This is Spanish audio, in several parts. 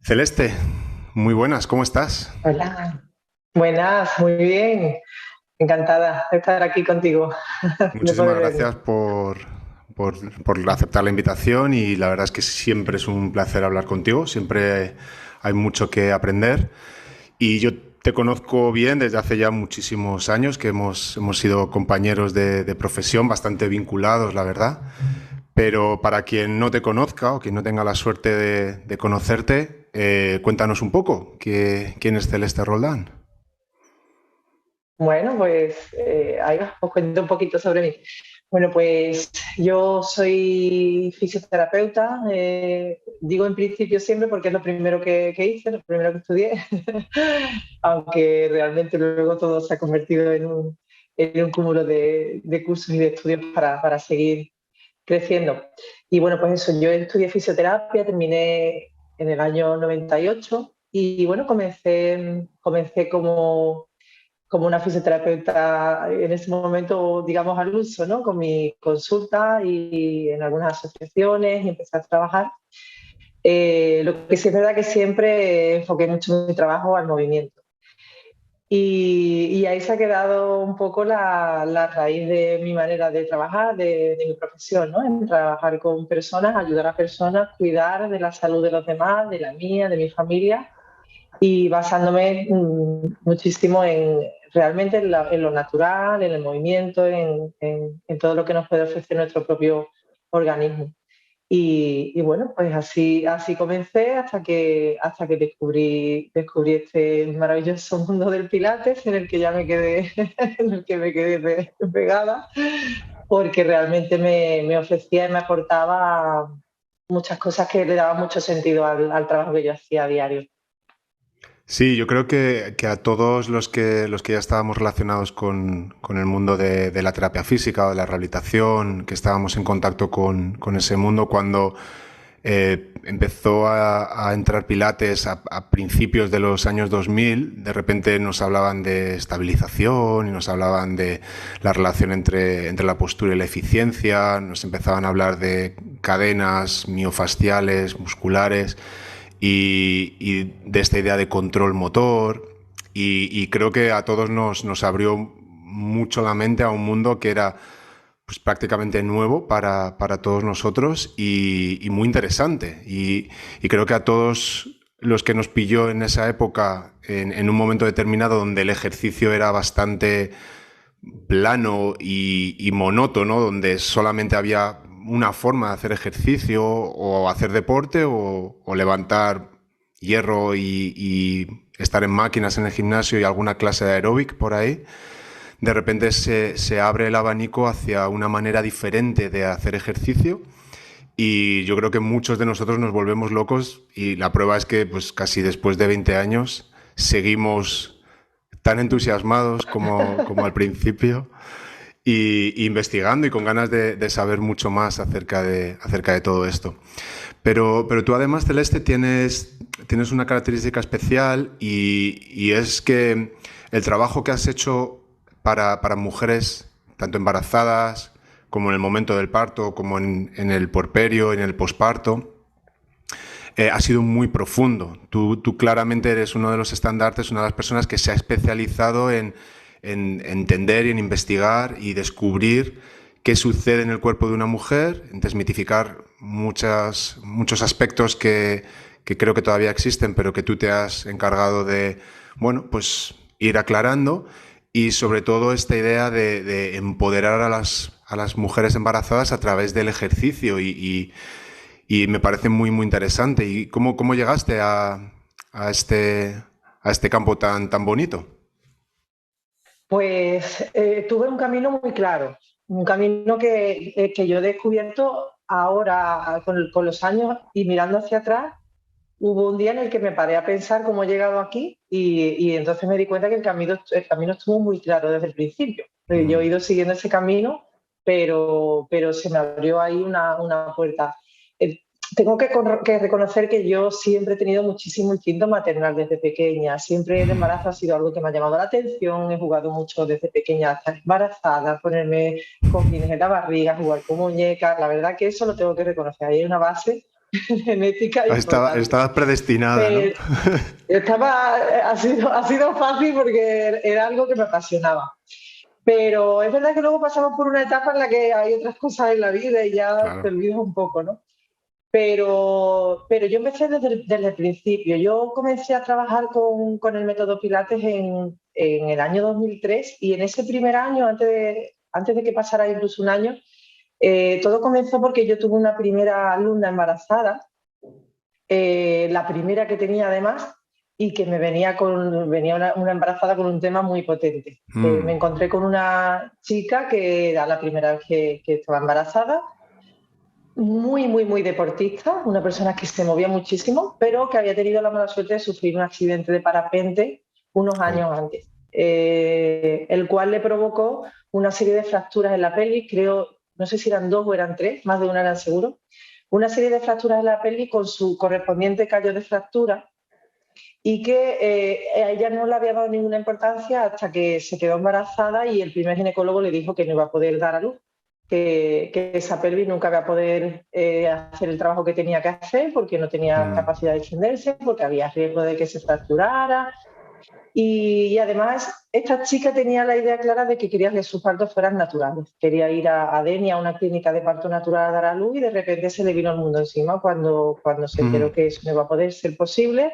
Celeste, muy buenas, ¿cómo estás? Hola. Buenas, muy bien. Encantada de estar aquí contigo, de Muchísimas poder gracias vernos. por aceptar la invitación y la verdad es que siempre es un placer hablar contigo, siempre hay mucho que aprender y yo te conozco bien desde hace ya muchísimos años que hemos sido compañeros de profesión, bastante vinculados, la verdad, pero para quien no te conozca o quien no tenga la suerte de conocerte, cuéntanos un poco, ¿quién es Celeste Roldán? Bueno, pues ahí os cuento un poquito sobre mí. Bueno, pues yo soy fisioterapeuta, digo en principio siempre porque es lo primero que hice, lo primero que estudié, aunque realmente luego todo se ha convertido en un cúmulo de cursos y de estudios para seguir creciendo. Y bueno, pues eso, yo estudié fisioterapia, terminé en el año 98 y bueno, comencé como una fisioterapeuta en ese momento, digamos, al uso, ¿no? Con mi consulta y en algunas asociaciones y empecé a trabajar. Lo que sí es verdad que siempre enfoqué mucho mi trabajo al movimiento. Y ahí se ha quedado un poco la raíz de mi manera de trabajar, de mi profesión, ¿no? En trabajar con personas, ayudar a personas, cuidar de la salud de los demás, de la mía, de mi familia y basándome muchísimo en realmente en lo natural, en el movimiento, en todo lo que nos puede ofrecer nuestro propio organismo. Y bueno, pues así comencé hasta que descubrí este maravilloso mundo del Pilates en el que ya me quedé, en el que me quedé pegada, porque realmente me ofrecía y me aportaba muchas cosas que le daban mucho sentido al trabajo que yo hacía a diario. Sí, yo creo que a todos los que ya estábamos relacionados con el mundo de la terapia física o de la rehabilitación, que estábamos en contacto con ese mundo, cuando empezó a entrar Pilates a principios de los años 2000, de repente nos hablaban de estabilización y nos hablaban de la relación entre la postura y la eficiencia, nos empezaban a hablar de cadenas miofasciales, musculares y de esta idea de control motor. Y creo que a todos nos abrió mucho la mente a un mundo que era pues, prácticamente nuevo para todos nosotros y muy interesante. Y creo que a todos los que nos pilló en esa época, en un momento determinado donde el ejercicio era bastante plano y monótono, donde solamente había una forma de hacer ejercicio o hacer deporte o levantar hierro y estar en máquinas en el gimnasio y alguna clase de aeróbic por ahí, de repente se abre el abanico hacia una manera diferente de hacer ejercicio y yo creo que muchos de nosotros nos volvemos locos y la prueba es que pues casi después de 20 años seguimos tan entusiasmados como al principio y investigando y con ganas de saber mucho más acerca de todo esto. Pero tú además, Celeste, tienes una característica especial y es que el trabajo que has hecho para mujeres, tanto embarazadas como en el momento del parto, como en el puerperio, en el posparto, ha sido muy profundo. Tú claramente eres uno de los estandartes, una de las personas que se ha especializado en entender y en investigar y descubrir qué sucede en el cuerpo de una mujer, en desmitificar muchos aspectos que creo que todavía existen, pero que tú te has encargado de, bueno, pues ir aclarando y sobre todo esta idea de empoderar a las mujeres embarazadas a través del ejercicio y me parece muy interesante. ¿Y cómo llegaste a este, a este campo tan bonito? Pues tuve un camino muy claro, un camino que yo he descubierto ahora con los años y mirando hacia atrás. Hubo un día en el que me paré a pensar cómo he llegado aquí y entonces me di cuenta que el camino estuvo muy claro desde el principio. Yo he Mm. ido siguiendo ese camino, pero se me abrió ahí una puerta. Eh, Tengo que reconocer que yo siempre he tenido muchísimo instinto maternal desde pequeña. Siempre el embarazo ha sido algo que me ha llamado la atención. He jugado mucho desde pequeña a estar embarazada, ponerme cojines en la barriga, jugar con muñecas. La verdad que eso lo tengo que reconocer. Ahí hay una base genética importante. Estabas predestinada, ¿no? Pero ha sido fácil porque era algo que me apasionaba. Pero es verdad que luego pasamos por una etapa en la que hay otras cosas en la vida y ya te Claro. olvidas un poco, ¿no? Pero yo empecé desde el principio. Yo comencé a trabajar con el método Pilates en el año 2003 y en ese primer año, antes de que pasara incluso un año, todo comenzó porque yo tuve una primera alumna embarazada, la primera que tenía además, y que venía una embarazada con un tema muy potente. Me Mm, encontré con una chica que era la primera vez que estaba embarazada, muy, muy, muy deportista, una persona que se movía muchísimo, pero que había tenido la mala suerte de sufrir un accidente de parapente unos oh, años antes, el cual le provocó una serie de fracturas en la pelvis, creo, no sé si eran dos o eran tres, más de una eran seguro, una serie de fracturas en la pelvis con su correspondiente callo de fractura y que a ella no le había dado ninguna importancia hasta que se quedó embarazada y el primer ginecólogo le dijo que no iba a poder dar a luz, que esa pelvis nunca iba a poder hacer el trabajo que tenía que hacer porque no tenía mm, capacidad de extenderse, porque había riesgo de que se fracturara. Y además, esta chica tenía la idea clara de que quería que sus partos fueran naturales. Quería ir a Denia, a una clínica de parto natural, a dar a luz y de repente se le vino el mundo encima cuando se enteró mm, que eso no iba a poder ser posible.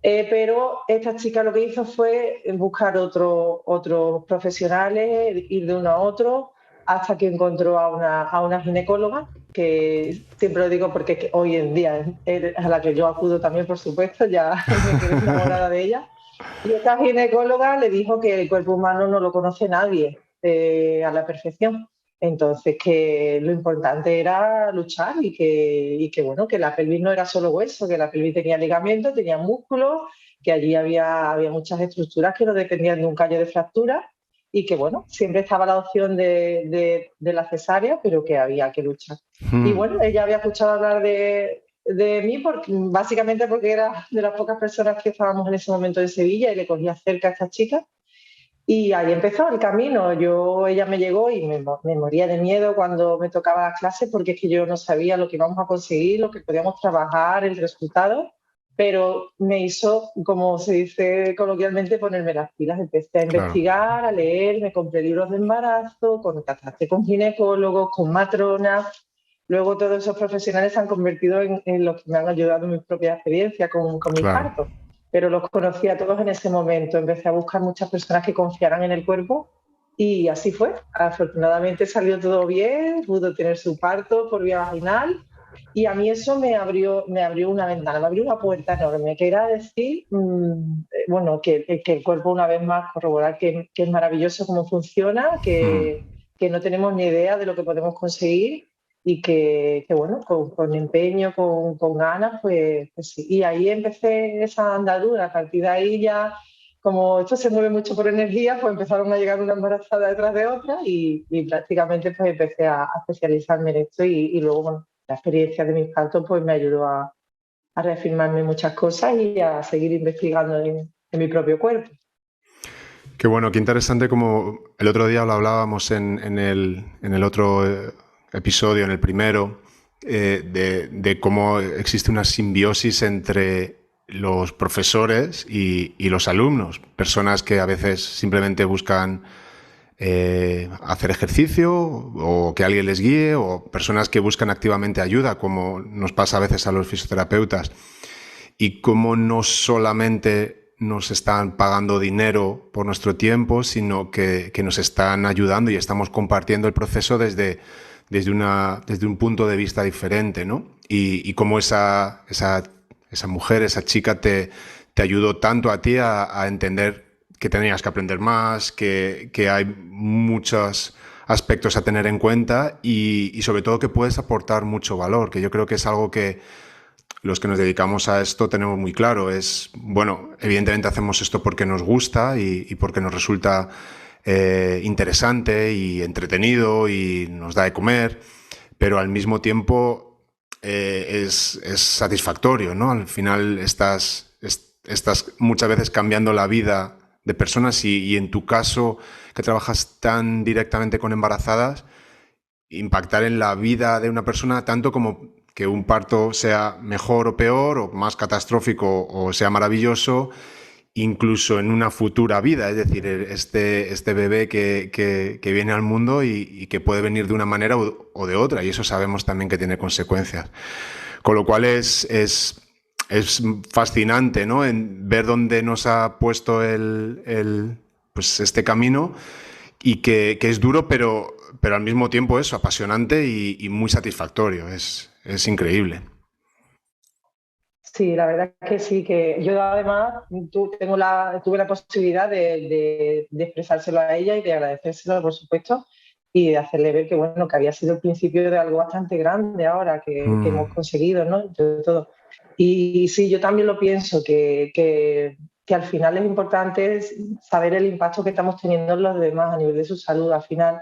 Pero esta chica lo que hizo fue buscar otros profesionales, ir de uno a otro, hasta que encontró a una ginecóloga, que siempre lo digo porque es que hoy en día es a la que yo acudo también, por supuesto, ya me quedé enamorada de ella. Y esta ginecóloga le dijo que el cuerpo humano no lo conoce nadie a la perfección. Entonces, que lo importante era luchar bueno, que la pelvis no era solo hueso, que la pelvis tenía ligamentos, tenía músculos, que allí había muchas estructuras que no dependían de un callo de fractura y que, bueno, siempre estaba la opción de la cesárea, pero que había que luchar. Y mm. bueno, ella había escuchado hablar de mí básicamente porque era de las pocas personas que estábamos en ese momento en Sevilla y le cogía cerca a esta chica. Y ahí empezó el camino. Ella me llegó y me moría de miedo cuando me tocaba las clases porque es que yo no sabía lo que íbamos a conseguir, lo que podíamos trabajar, el resultado, pero me hizo, como se dice coloquialmente, ponerme las pilas. Empecé a Claro. investigar, a leer, me compré libros de embarazo, contacté con ginecólogos, con matronas. Luego todos esos profesionales se han convertido en los que me han ayudado en mi propia experiencia con mis Claro. partos, pero los conocí a todos en ese momento. Empecé a buscar muchas personas que confiaran en el cuerpo y así fue. Afortunadamente salió todo bien, pudo tener su parto por vía vaginal y a mí eso me abrió una ventana, me abrió una puerta enorme, que era decir, bueno, que el cuerpo una vez más corroborar que es maravilloso cómo funciona, Mm. que no tenemos ni idea de lo que podemos conseguir y bueno, con empeño, con ganas, pues sí. Y ahí empecé esa andadura. A partir de ahí ya, como esto se mueve mucho por energía, pues empezaron a llegar una embarazada detrás de otra y prácticamente pues empecé a especializarme en esto y luego, bueno, la experiencia de mis partos pues me ayudó a reafirmarme muchas cosas y a seguir investigando en mi propio cuerpo. Qué bueno, qué interesante como el otro día lo hablábamos en el otro episodio, en el primero, de cómo existe una simbiosis entre los profesores y los alumnos, personas que a veces simplemente buscan hacer ejercicio o que alguien les guíe, o personas que buscan activamente ayuda, como nos pasa a veces a los fisioterapeutas, y cómo no solamente nos están pagando dinero por nuestro tiempo, sino que nos están ayudando y estamos compartiendo el proceso desde un punto de vista diferente, ¿no? Y cómo esa mujer, esa chica te ayudó tanto a ti a entender que tenías que aprender más, que hay muchos aspectos a tener en cuenta y sobre todo que puedes aportar mucho valor, que yo creo que es algo que los que nos dedicamos a esto tenemos muy claro. Es, bueno, evidentemente hacemos esto porque nos gusta y porque nos resulta interesante y entretenido y nos da de comer, pero al mismo tiempo es satisfactorio, ¿no? Al final estás muchas veces cambiando la vida de personas y en tu caso, que trabajas tan directamente con embarazadas, impactar en la vida de una persona tanto como que un parto sea mejor o peor, o más catastrófico o sea maravilloso, incluso en una futura vida, es decir, este bebé que viene al mundo y que puede venir de una manera o de otra, y eso sabemos también que tiene consecuencias. Con lo cual es fascinante, ¿no? En ver dónde nos ha puesto pues este camino y que es duro, pero al mismo tiempo es apasionante y muy satisfactorio. Es increíble. Sí, la verdad es que sí, que yo además tuve la posibilidad de expresárselo a ella y de agradecérselo, por supuesto, y de hacerle ver que, bueno, que había sido el principio de algo bastante grande ahora que Mm, hemos conseguido, ¿no? Entre todo. Y sí, yo también lo pienso, que al final es importante saber el impacto que estamos teniendo en los demás a nivel de su salud. Al final,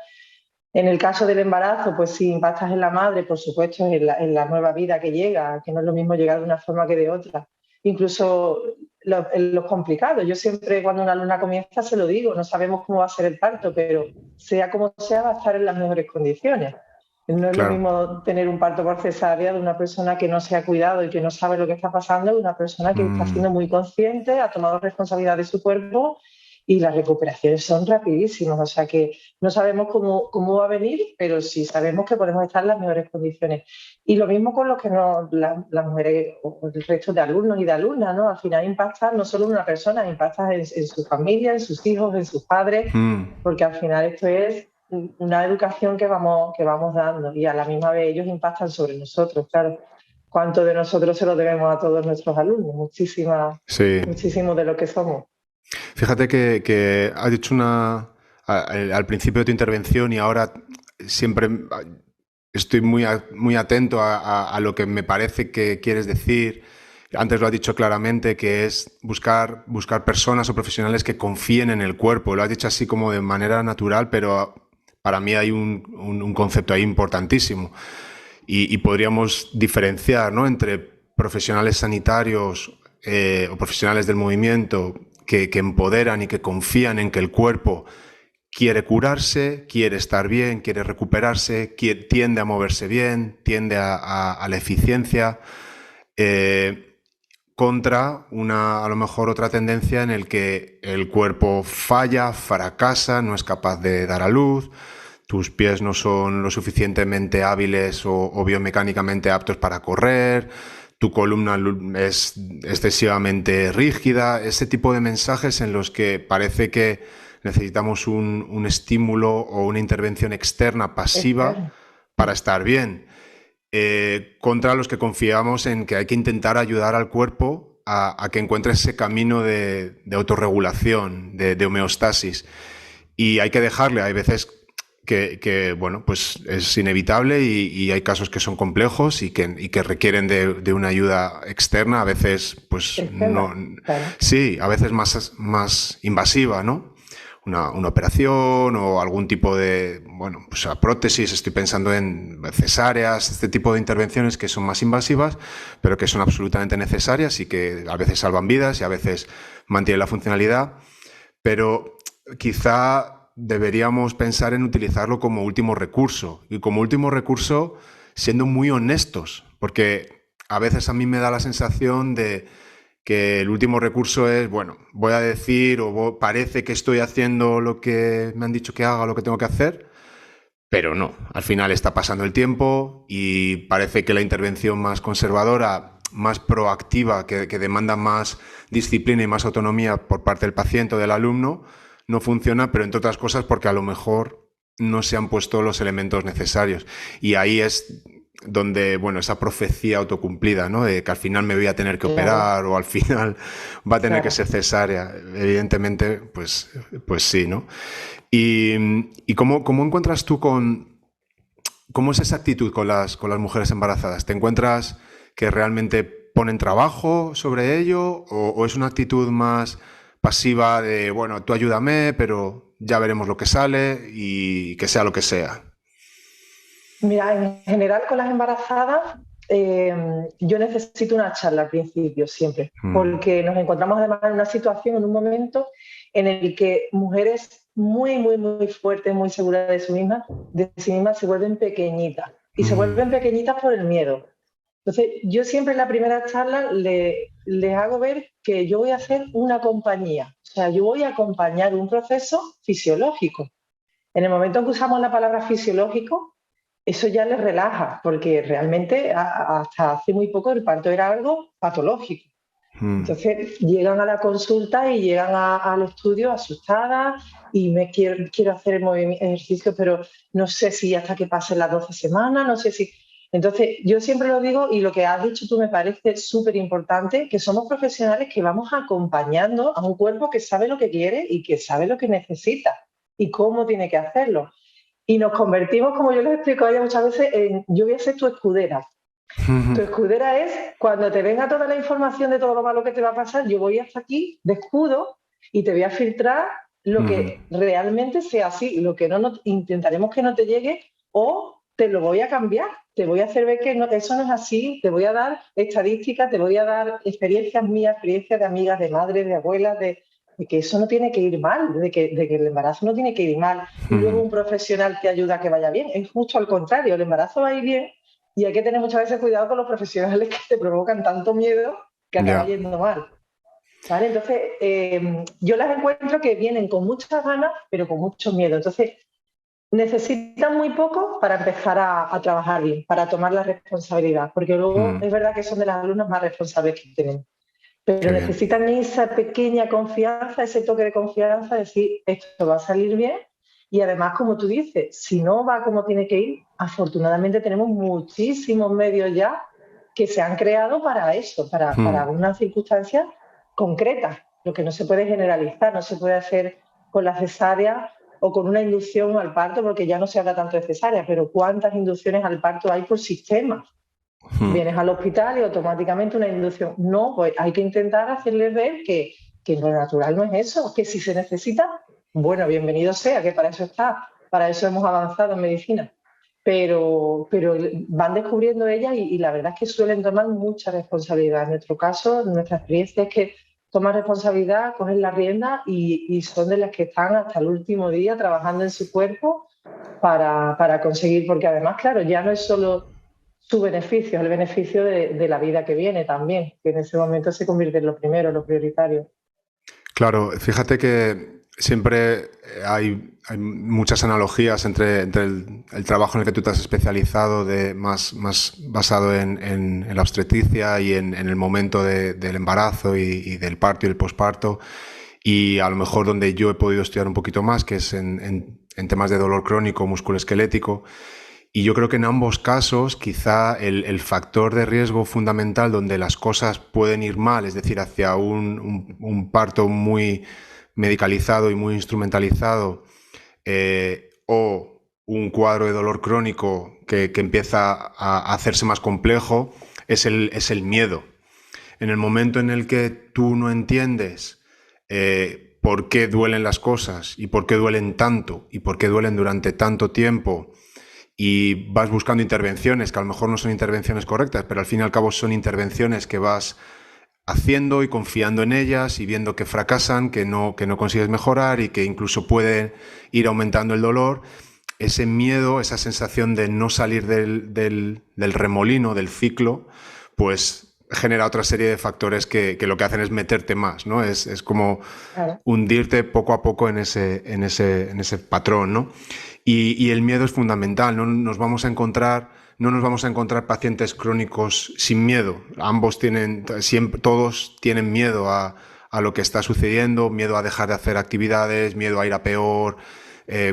en el caso del embarazo, pues si impactas en la madre, por supuesto, en la nueva vida que llega, que no es lo mismo llegar de una forma que de otra. Incluso en los complicados. Yo siempre cuando una alumna comienza se lo digo, no sabemos cómo va a ser el parto, pero sea como sea, va a estar en las mejores condiciones. No es lo claro. mismo tener un parto por cesárea de una persona que no se ha cuidado y que no sabe lo que está pasando, de una persona que está Mm, siendo muy consciente, ha tomado responsabilidad de su cuerpo y las recuperaciones son rapidísimas. O sea que no sabemos cómo va a venir, pero sí sabemos que podemos estar en las mejores condiciones. Y lo mismo con los que no, las mujeres o el resto de alumnos y de alumnas, ¿no? Al final impacta no solo en una persona, impacta en su familia, en sus hijos, en sus padres, mm. porque al final esto es una educación que vamos dando y a la misma vez ellos impactan sobre nosotros, claro. ¿Cuánto de nosotros se lo debemos a todos nuestros alumnos? Sí. Muchísimo de lo que somos. Fíjate que has dicho al principio de tu intervención y ahora siempre estoy muy atento a lo que me parece que quieres decir. Antes lo has dicho claramente, que es buscar personas o profesionales que confíen en el cuerpo. Lo has dicho así como de manera natural, pero para mí hay un concepto ahí importantísimo. Y podríamos diferenciar, ¿no?, entre profesionales sanitarios o profesionales del movimiento que empoderan y que confían en que el cuerpo quiere curarse, quiere estar bien, quiere recuperarse, tiende a moverse bien, tiende a la eficiencia, contra a lo mejor otra tendencia en el que el cuerpo falla, fracasa, no es capaz de dar a luz, tus pies no son lo suficientemente hábiles o biomecánicamente aptos para correr, tu columna es excesivamente rígida, ese tipo de mensajes en los que parece que necesitamos un estímulo o una intervención externa pasiva Esther. para estar bien, contra los que confiamos en que hay que intentar ayudar al cuerpo a que encuentre ese camino de autorregulación, de homeostasis. Y hay que dejarle, hay veces bueno, pues es inevitable y hay casos que son complejos y que requieren de una ayuda externa, a veces, pues no, Extrema, claro. sí, a veces más invasiva, ¿no? Una operación o algún tipo de, bueno, pues a prótesis, estoy pensando en cesáreas, este tipo de intervenciones que son más invasivas, pero que son absolutamente necesarias y que a veces salvan vidas y a veces mantienen la funcionalidad, pero quizá deberíamos pensar en utilizarlo como último recurso y como último recurso siendo muy honestos, porque a veces a mí me da la sensación de que el último recurso es, bueno, voy a decir o parece que estoy haciendo lo que me han dicho que haga, lo que tengo que hacer, pero no, al final está pasando el tiempo y parece que la intervención más conservadora, más proactiva, que demanda más disciplina y más autonomía por parte del paciente o del alumno, no funciona, pero entre otras cosas porque a lo mejor no se han puesto los elementos necesarios. Y ahí es donde, bueno, esa profecía autocumplida, ¿no? De que al final me voy a tener que Claro, operar o al final va a tener que claro. ser cesárea. Evidentemente, pues sí, ¿no? ¿Y cómo encuentras tú cómo es esa actitud con las mujeres embarazadas? ¿Te encuentras que realmente ponen trabajo sobre ello o es una actitud más pasiva de, bueno, tú ayúdame, pero ya veremos lo que sale y que sea lo que sea? Mira, en general con las embarazadas, eh, yo necesito una charla al principio siempre, Mm, porque nos encontramos además en una situación, en un momento en el que mujeres muy fuertes, muy seguras de sí mismas se vuelven pequeñitas. Y se mm, vuelven pequeñitas por el miedo. Entonces, yo siempre en la primera charla les hago ver que yo voy a hacer una compañía, o sea, yo voy a acompañar un proceso fisiológico. En el momento en que usamos la palabra fisiológico, eso ya les relaja, porque realmente hasta hace muy poco el parto era algo patológico. Mm, Entonces llegan a la consulta y llegan al estudio asustadas y quiero hacer el ejercicio, pero no sé si hasta que pasen las 12 semanas, no sé si... Entonces yo siempre lo digo y lo que has dicho tú me parece súper importante, que somos profesionales que vamos acompañando a un cuerpo que sabe lo que quiere y que sabe lo que necesita y cómo tiene que hacerlo. Y nos convertimos, como yo les explico a ella muchas veces, en yo voy a ser tu escudera. Tu escudera es cuando te venga toda la información de todo lo malo que te va a pasar, yo voy hasta aquí de escudo y te voy a filtrar lo que realmente sea así, lo que no intentaremos que no te llegue o te lo voy a cambiar, te voy a hacer ver que eso no es así, te voy a dar estadísticas, te voy a dar experiencias mías, experiencias de amigas, de madres, de abuelas, de que eso no tiene que ir mal, de que el embarazo no tiene que ir mal y luego un profesional te ayuda a que vaya bien. Es justo al contrario, el embarazo va a ir bien y hay que tener muchas veces cuidado con los profesionales que te provocan tanto miedo que acaba ya. yendo mal. ¿Vale? Entonces, yo las encuentro que vienen con muchas ganas, pero con mucho miedo. Entonces, necesitan muy poco para empezar a trabajar bien, para tomar la responsabilidad, porque luego Mm, es verdad que son de las alumnas más responsables que tenemos. qué Pero bien. necesitan esa pequeña confianza, ese toque de confianza, decir, esto va a salir bien. Y además, como tú dices, si no va como tiene que ir, afortunadamente tenemos muchísimos medios ya que se han creado para eso, para Mm. unas circunstancias concretas. Lo que no se puede generalizar, no se puede hacer con la cesárea o con una inducción al parto, porque ya no se habla tanto de cesárea, pero ¿cuántas inducciones al parto hay por sistema? Mm. Vienes al hospital y automáticamente una inducción. No, pues hay que intentar hacerles ver que lo natural no es eso, que si se necesita, bueno, bienvenido sea, que para eso está, para eso hemos avanzado en medicina. Pero van descubriendo ellas y la verdad es que suelen tomar mucha responsabilidad. En nuestro caso, nuestra experiencia es que toman responsabilidad, cogen la rienda y son de las que están hasta el último día trabajando en su cuerpo para conseguir, porque además, claro, ya no es solo su beneficio, es el beneficio de la vida que viene también, que en ese momento se convierte en lo primero, lo prioritario. Claro, fíjate que siempre hay muchas analogías entre el trabajo en el que tú te has especializado, más basado en la obstetricia y en el momento del embarazo y del parto y el posparto, y a lo mejor donde yo he podido estudiar un poquito más, que es en temas de dolor crónico musculoesquelético. Y yo creo que en ambos casos quizá el factor de riesgo fundamental donde las cosas pueden ir mal, es decir, hacia un parto muy medicalizado y muy instrumentalizado, o un cuadro de dolor crónico que empieza a hacerse más complejo, es el miedo. En el momento en el que tú no entiendes por qué duelen las cosas y por qué duelen tanto y por qué duelen durante tanto tiempo, y vas buscando intervenciones que a lo mejor no son intervenciones correctas, pero al fin y al cabo son intervenciones que vas haciendo y confiando en ellas y viendo que fracasan, que no consigues mejorar y que incluso puede ir aumentando el dolor. Ese miedo, esa sensación de no salir del remolino, del ciclo, pues genera otra serie de factores que lo que hacen es meterte más, ¿no? Es como Claro. hundirte poco a poco en ese patrón, ¿no? Y el miedo es fundamental, no nos vamos a encontrar pacientes crónicos sin miedo. Ambos tienen, siempre, todos tienen miedo a lo que está sucediendo, miedo a dejar de hacer actividades, miedo a ir a peor,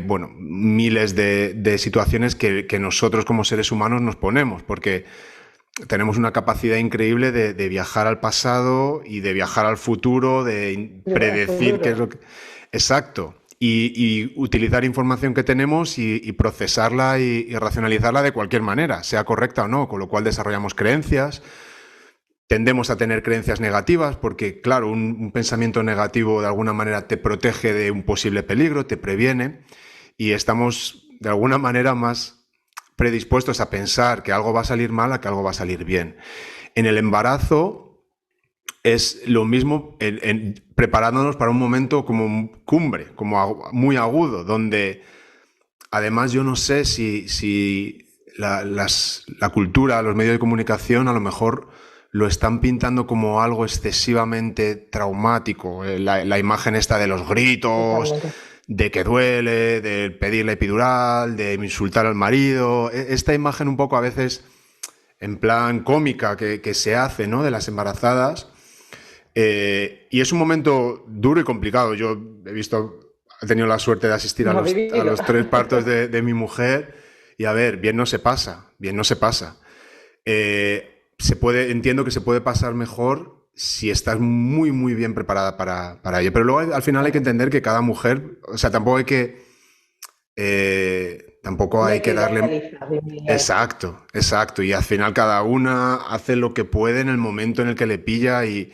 bueno, miles de situaciones que nosotros como seres humanos nos ponemos, porque tenemos una capacidad increíble de viajar al pasado y de viajar al futuro, de Al predecir qué es lo futuro. que... Exacto. Y utilizar información que tenemos y procesarla y racionalizarla de cualquier manera, sea correcta o no, con lo cual desarrollamos creencias, tendemos a tener creencias negativas porque, claro, un pensamiento negativo de alguna manera te protege de un posible peligro, te previene y estamos de alguna manera más predispuestos a pensar que algo va a salir mal a que algo va a salir bien. En el embarazo es lo mismo preparándonos para un momento como cumbre, como muy agudo, donde además yo no sé si la cultura, los medios de comunicación a lo mejor lo están pintando como algo excesivamente traumático. La imagen esta de los gritos, totalmente. de que duele, de pedir la epidural, de insultar al marido. Esta imagen un poco a veces en plan cómica que se hace, ¿no?, de las embarazadas. Y es un momento duro y complicado. Yo he tenido la suerte de asistir Lo ha a vivido. los 3 partos de mi mujer y a ver, bien no se pasa, bien no se pasa. Entiendo que se puede pasar mejor si estás muy, muy bien preparada para ello. Pero luego al final hay que entender que cada mujer, o sea, tampoco No hay hay que que darle... idealizar, bien. Exacto, exacto. Y al final cada una hace lo que puede en el momento en el que le pilla y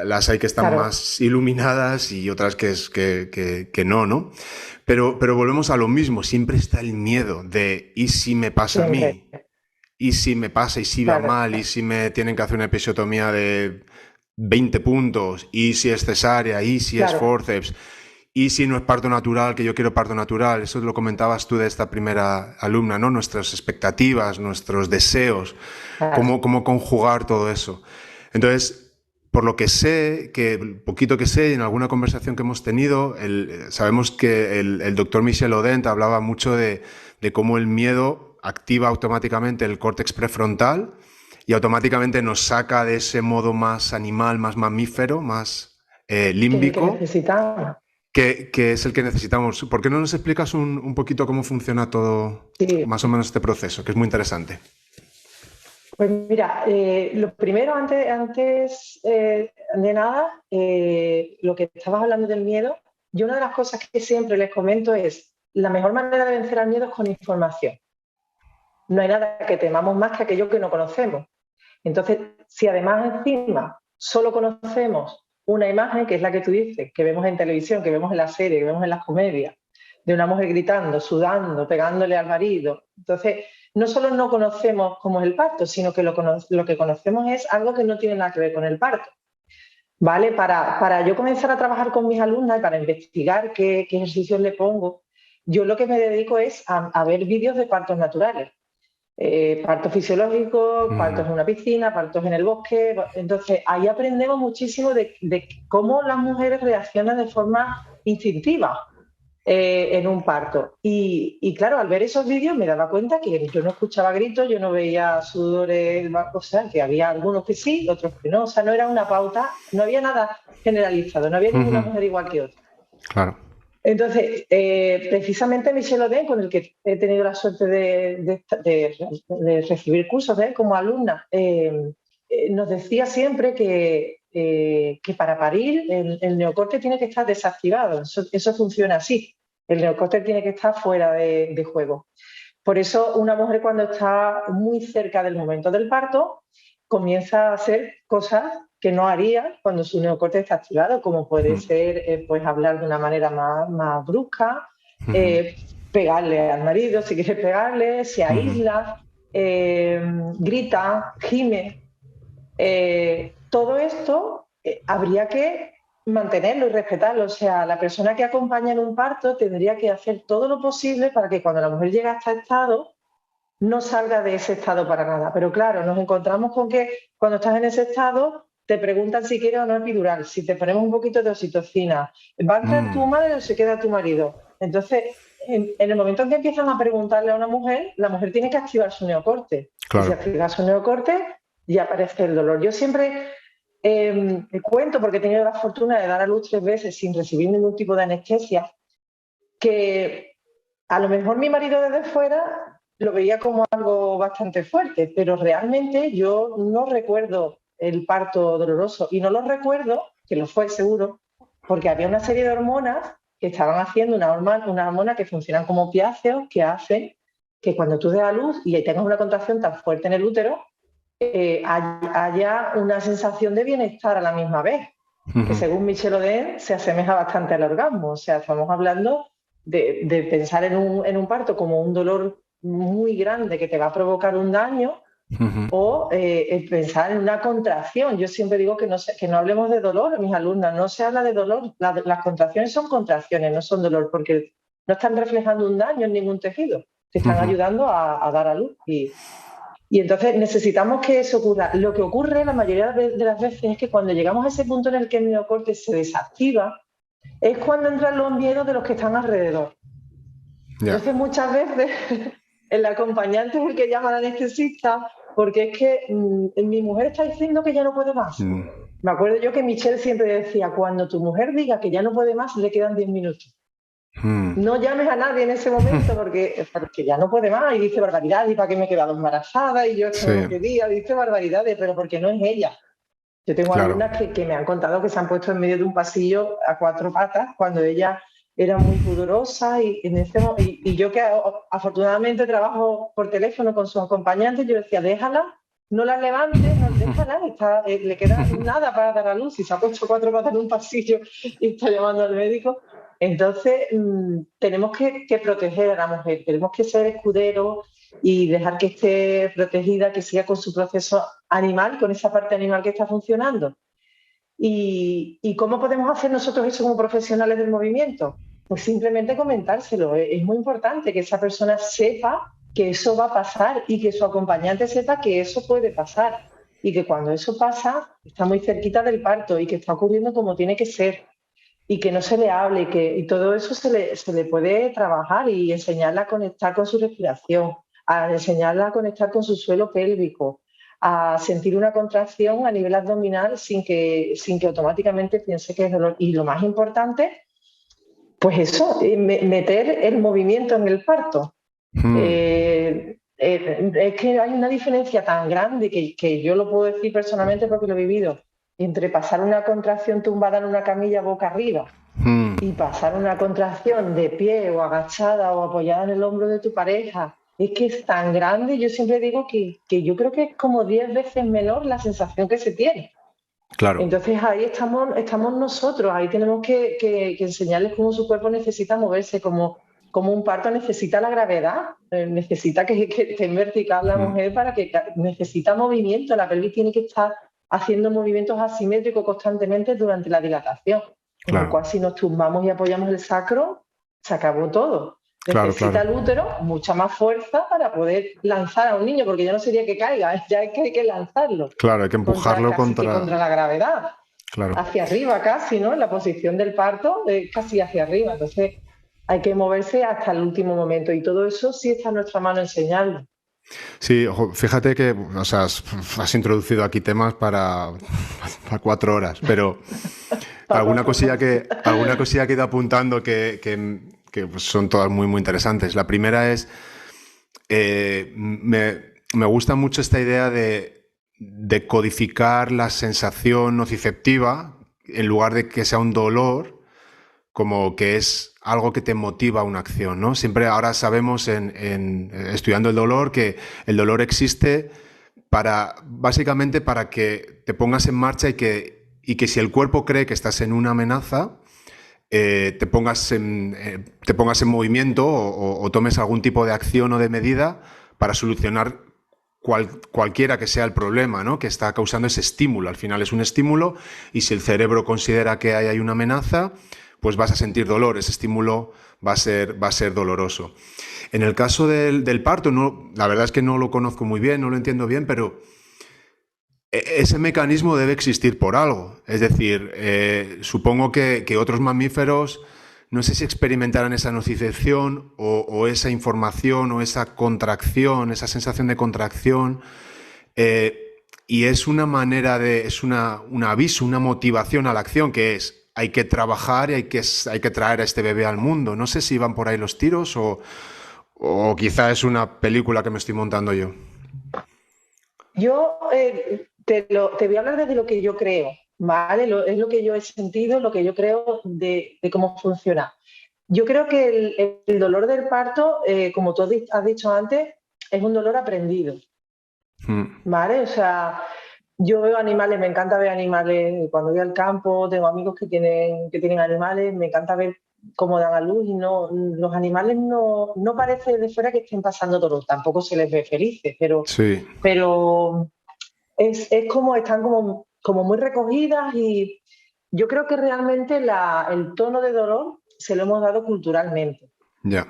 las hay que están Claro, más iluminadas y otras que no, ¿no? Pero volvemos a lo mismo, siempre está el miedo de ¿y si me pasa a siempre. mí? ¿Y si me pasa? ¿Y si va Claro, mal? ¿Y si me tienen que hacer una episiotomía de 20 puntos? ¿Y si es cesárea? ¿Y si es claro, forceps? ¿Y si no es parto natural, que yo quiero parto natural? Eso lo comentabas tú de esta primera alumna, ¿no? Nuestras expectativas, nuestros deseos, claro. cómo conjugar todo eso. Entonces, por lo que sé, que poquito que sé, en alguna conversación que hemos tenido, sabemos que el doctor Michel Odent hablaba mucho de cómo el miedo activa automáticamente el córtex prefrontal y automáticamente nos saca de ese modo más animal, más mamífero, más Que es el que límbico, necesitamos. que es el que necesitamos. ¿Por qué no nos explicas un poquito cómo funciona todo, Sí, más o menos este proceso, que es muy interesante? pues mira, lo primero, antes de nada, lo que estabas hablando del miedo, yo una de las cosas que siempre les comento es, la mejor manera de vencer al miedo es con información. No hay nada que temamos más que aquello que no conocemos. Entonces, si además encima solo conocemos una imagen, que es la que tú dices, que vemos en televisión, que vemos en la serie, que vemos en las comedias, de una mujer gritando, sudando, pegándole al marido, entonces no solo no conocemos cómo es el parto, sino que lo que conocemos es algo que no tiene nada que ver con el parto. ¿Vale? Para yo comenzar a trabajar con mis alumnas y para investigar qué ejercicios le pongo, yo lo que me dedico es a ver vídeos de partos naturales. Partos fisiológicos, partos Mm, en una piscina, partos en el bosque. Entonces, ahí aprendemos muchísimo de cómo las mujeres reaccionan de forma instintiva en un parto. Y claro, al ver esos vídeos me daba cuenta que yo no escuchaba gritos, yo no veía sudores, o sea, que había algunos que sí, otros que no. O sea, no era una pauta, no había nada generalizado, no había ninguna ujú, mujer igual que otra. claro. Entonces, precisamente Michel Odén, con el que he tenido la suerte de recibir cursos de él como alumna, nos decía siempre que para parir el neocorte tiene que estar desactivado. Eso funciona así. El neocorte tiene que estar fuera de juego. Por eso una mujer cuando está muy cerca del momento del parto comienza a hacer cosas que no haría cuando su neocorte está activado, como puede Mm, ser pues hablar de una manera más brusca, ujú, eh, pegarle al marido si quiere pegarle, se ujú, aísla, grita, gime. Todo esto habría que mantenerlo y respetarlo. O sea, la persona que acompaña en un parto tendría que hacer todo lo posible para que cuando la mujer llega a este estado no salga de ese estado para nada. Pero claro, nos encontramos con que cuando estás en ese estado te preguntan si quieres o no epidural, si te ponemos un poquito de oxitocina, ¿va a entrar tu mm, madre o se queda tu marido? Entonces, en el momento en que empiezan a preguntarle a una mujer, la mujer tiene que activar su neocorte. Y si claro. activa su neocorte, ya aparece el dolor. Yo siempre cuento, porque he tenido la fortuna de dar a luz 3 veces sin recibir ningún tipo de anestesia, que a lo mejor mi marido desde fuera lo veía como algo bastante fuerte, pero realmente yo no recuerdo el parto doloroso y no lo recuerdo, que lo fue seguro, porque había una serie de hormonas que estaban haciendo una hormona que funcionan como opiáceos que hacen que cuando tú des a luz y tengas una contracción tan fuerte en el útero, haya una sensación de bienestar a la misma vez, que Ujú, según Michel Oden se asemeja bastante al orgasmo. O sea, estamos hablando de pensar en un parto como un dolor muy grande que te va a provocar un daño ujú, o pensar en una contracción. Yo siempre digo que no hablemos de dolor a mis alumnas, no se habla de dolor, las contracciones son contracciones, no son dolor, porque no están reflejando un daño en ningún tejido. te están ayudando a dar a luz. Y entonces necesitamos que eso ocurra. Lo que ocurre la mayoría de las veces es que cuando llegamos a ese punto en el que el neocorte se desactiva, es cuando entran los miedos de los que están alrededor. Entonces muchas veces el acompañante es el que llama al anestesista porque es que mi mujer está diciendo que ya no puede más. Me acuerdo yo que Michelle siempre decía, cuando tu mujer diga que ya no puede más, le quedan 10 minutos. No llames a nadie en ese momento porque ya no puede más y dice barbaridades y para qué me he quedado embarazada y yo esto no quería, dice barbaridades, pero porque no es ella. Yo tengo alumnas que me han contado que se han puesto en medio de un pasillo a 4 patas cuando ella era muy pudorosa y yo que afortunadamente trabajo por teléfono con sus acompañantes, yo decía, déjala, no la levantes, no, déjala, le queda nada para dar a luz y se ha puesto 4 patas en un pasillo y está llamando al médico. Entonces, tenemos que proteger a la mujer, tenemos que ser escuderos y dejar que esté protegida, que siga con su proceso animal, con esa parte animal que está funcionando. ¿Y cómo podemos hacer nosotros eso como profesionales del movimiento? Pues simplemente comentárselo. Es muy importante que esa persona sepa que eso va a pasar y que su acompañante sepa que eso puede pasar y que cuando eso pasa está muy cerquita del parto y que está ocurriendo como tiene que ser y que no se le hable y todo eso se le puede trabajar y enseñarla a conectar con su respiración, a enseñarla a conectar con su suelo pélvico, a sentir una contracción a nivel abdominal sin que automáticamente piense que es dolor. Y lo más importante, pues eso, meter el movimiento en el parto. Es que hay una diferencia tan grande que yo lo puedo decir personalmente porque lo he vivido, entre pasar una contracción tumbada en una camilla boca arriba y pasar una contracción de pie o agachada o apoyada en el hombro de tu pareja. Es que es tan grande, yo siempre digo que yo creo que es como 10 veces menor la sensación que se tiene. Claro. Entonces ahí estamos nosotros, ahí tenemos que enseñarles cómo su cuerpo necesita moverse, como un parto necesita la gravedad, necesita que esté en vertical la mujer necesita movimiento, la pelvis tiene que estar haciendo movimientos asimétricos constantemente durante la dilatación. Con lo cual, si nos tumbamos y apoyamos el sacro, se acabó todo. Necesita el útero mucha más fuerza para poder lanzar a un niño, porque ya no sería que caiga, ya es que hay que lanzarlo. Claro, hay que empujarlo contra la gravedad. Claro. Hacia arriba casi, ¿no? En la posición del parto, casi hacia arriba. Entonces, hay que moverse hasta el último momento y todo eso sí está en nuestra mano enseñarlo. Sí, fíjate que has introducido aquí temas para 4 horas, pero alguna cosilla que he ido apuntando que son todas muy, muy interesantes. La primera es, me gusta mucho esta idea de codificar la sensación nociceptiva en lugar de que sea un dolor, como que es algo que te motiva a una acción, ¿no? Siempre ahora sabemos estudiando el dolor que el dolor existe básicamente para que te pongas en marcha y que si el cuerpo cree que estás en una amenaza, te pongas en movimiento o tomes algún tipo de acción o de medida para solucionar cualquiera que sea el problema, ¿no? Que está causando ese estímulo. Al final es un estímulo y si el cerebro considera que hay una amenaza, pues vas a sentir dolor, ese estímulo va a ser doloroso. En el caso del parto, la verdad es que no lo conozco muy bien, no lo entiendo bien, pero ese mecanismo debe existir por algo. Es decir, supongo que otros mamíferos, no sé si experimentarán esa nocicepción o esa información o esa contracción, esa sensación de contracción, y es una manera es un aviso, una motivación a la acción que es hay que trabajar y hay que traer a este bebé al mundo. No sé si van por ahí los tiros o quizá es una película que me estoy montando yo. Yo te voy a hablar desde lo que yo creo, ¿vale? Es lo que yo he sentido, lo que yo creo de cómo funciona. Yo creo que el dolor del parto, como tú has dicho antes, es un dolor aprendido, ¿vale? O sea, yo veo animales, me encanta ver animales, cuando voy al campo, tengo amigos que tienen animales, me encanta ver cómo dan a luz y los animales no parece de fuera que estén pasando dolor, tampoco se les ve felices, pero es como están como muy recogidas y yo creo que realmente el tono de dolor se lo hemos dado culturalmente. Ya.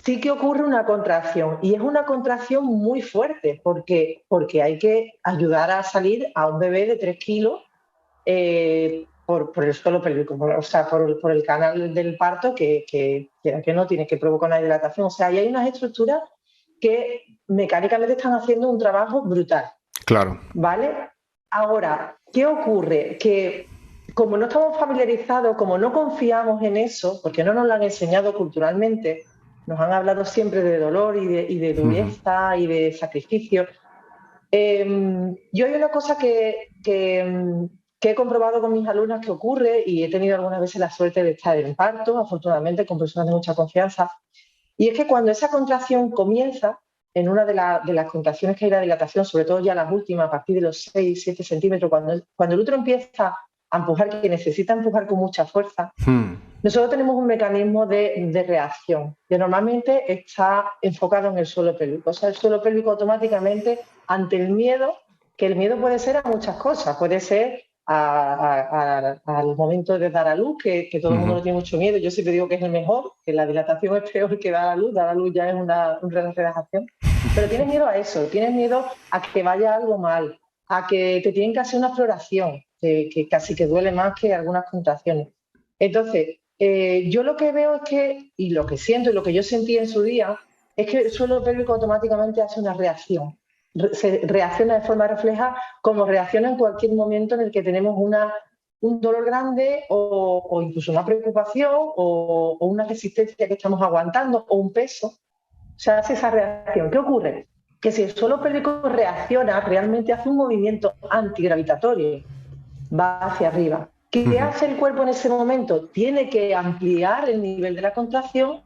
sí que ocurre una contracción y es una contracción muy fuerte porque hay que ayudar a salir a un bebé de 3 kilos por el suelo pélvico, o sea, por el canal del parto que no tiene que provocar una dilatación. O sea, ahí hay unas estructuras que mecánicamente están haciendo un trabajo brutal, Claro. ¿vale? Ahora, ¿qué ocurre? Que como no estamos familiarizados, como no confiamos en eso, porque no nos lo han enseñado culturalmente, nos han hablado siempre de dolor y de dureza y de sacrificio. Yo hay una cosa que he comprobado con mis alumnas que ocurre y he tenido algunas veces la suerte de estar en parto, afortunadamente, con personas de mucha confianza, y es que cuando esa contracción comienza, en una de las contracciones que hay la dilatación, sobre todo ya las últimas, a partir de los 6-7 centímetros, cuando el útero empieza a empujar, que necesita empujar con mucha fuerza, nosotros tenemos un mecanismo de reacción que normalmente está enfocado en el suelo pélvico. O sea, el suelo pélvico automáticamente, ante el miedo, que el miedo puede ser a muchas cosas, puede ser al momento de dar a luz, que todo el mundo no tiene mucho miedo. Yo siempre digo que es el mejor, que la dilatación es peor que dar a luz ya es una relajación. Pero tienes miedo a eso, tienes miedo a que vaya algo mal, a que te tienen que hacer una exploración, que casi que duele más que algunas contracciones. Entonces, yo lo que veo es que, y lo que siento y lo que yo sentí en su día, es que el suelo pélvico automáticamente hace una reacción. Se reacciona de forma refleja como reacciona en cualquier momento en el que tenemos un dolor grande o incluso una preocupación o una resistencia que estamos aguantando o un peso. O sea, hace esa reacción. ¿Qué ocurre? Que si el suelo pélvico reacciona, realmente hace un movimiento antigravitatorio, va hacia arriba. ¿Qué hace el cuerpo en ese momento? Tiene que ampliar el nivel de la contracción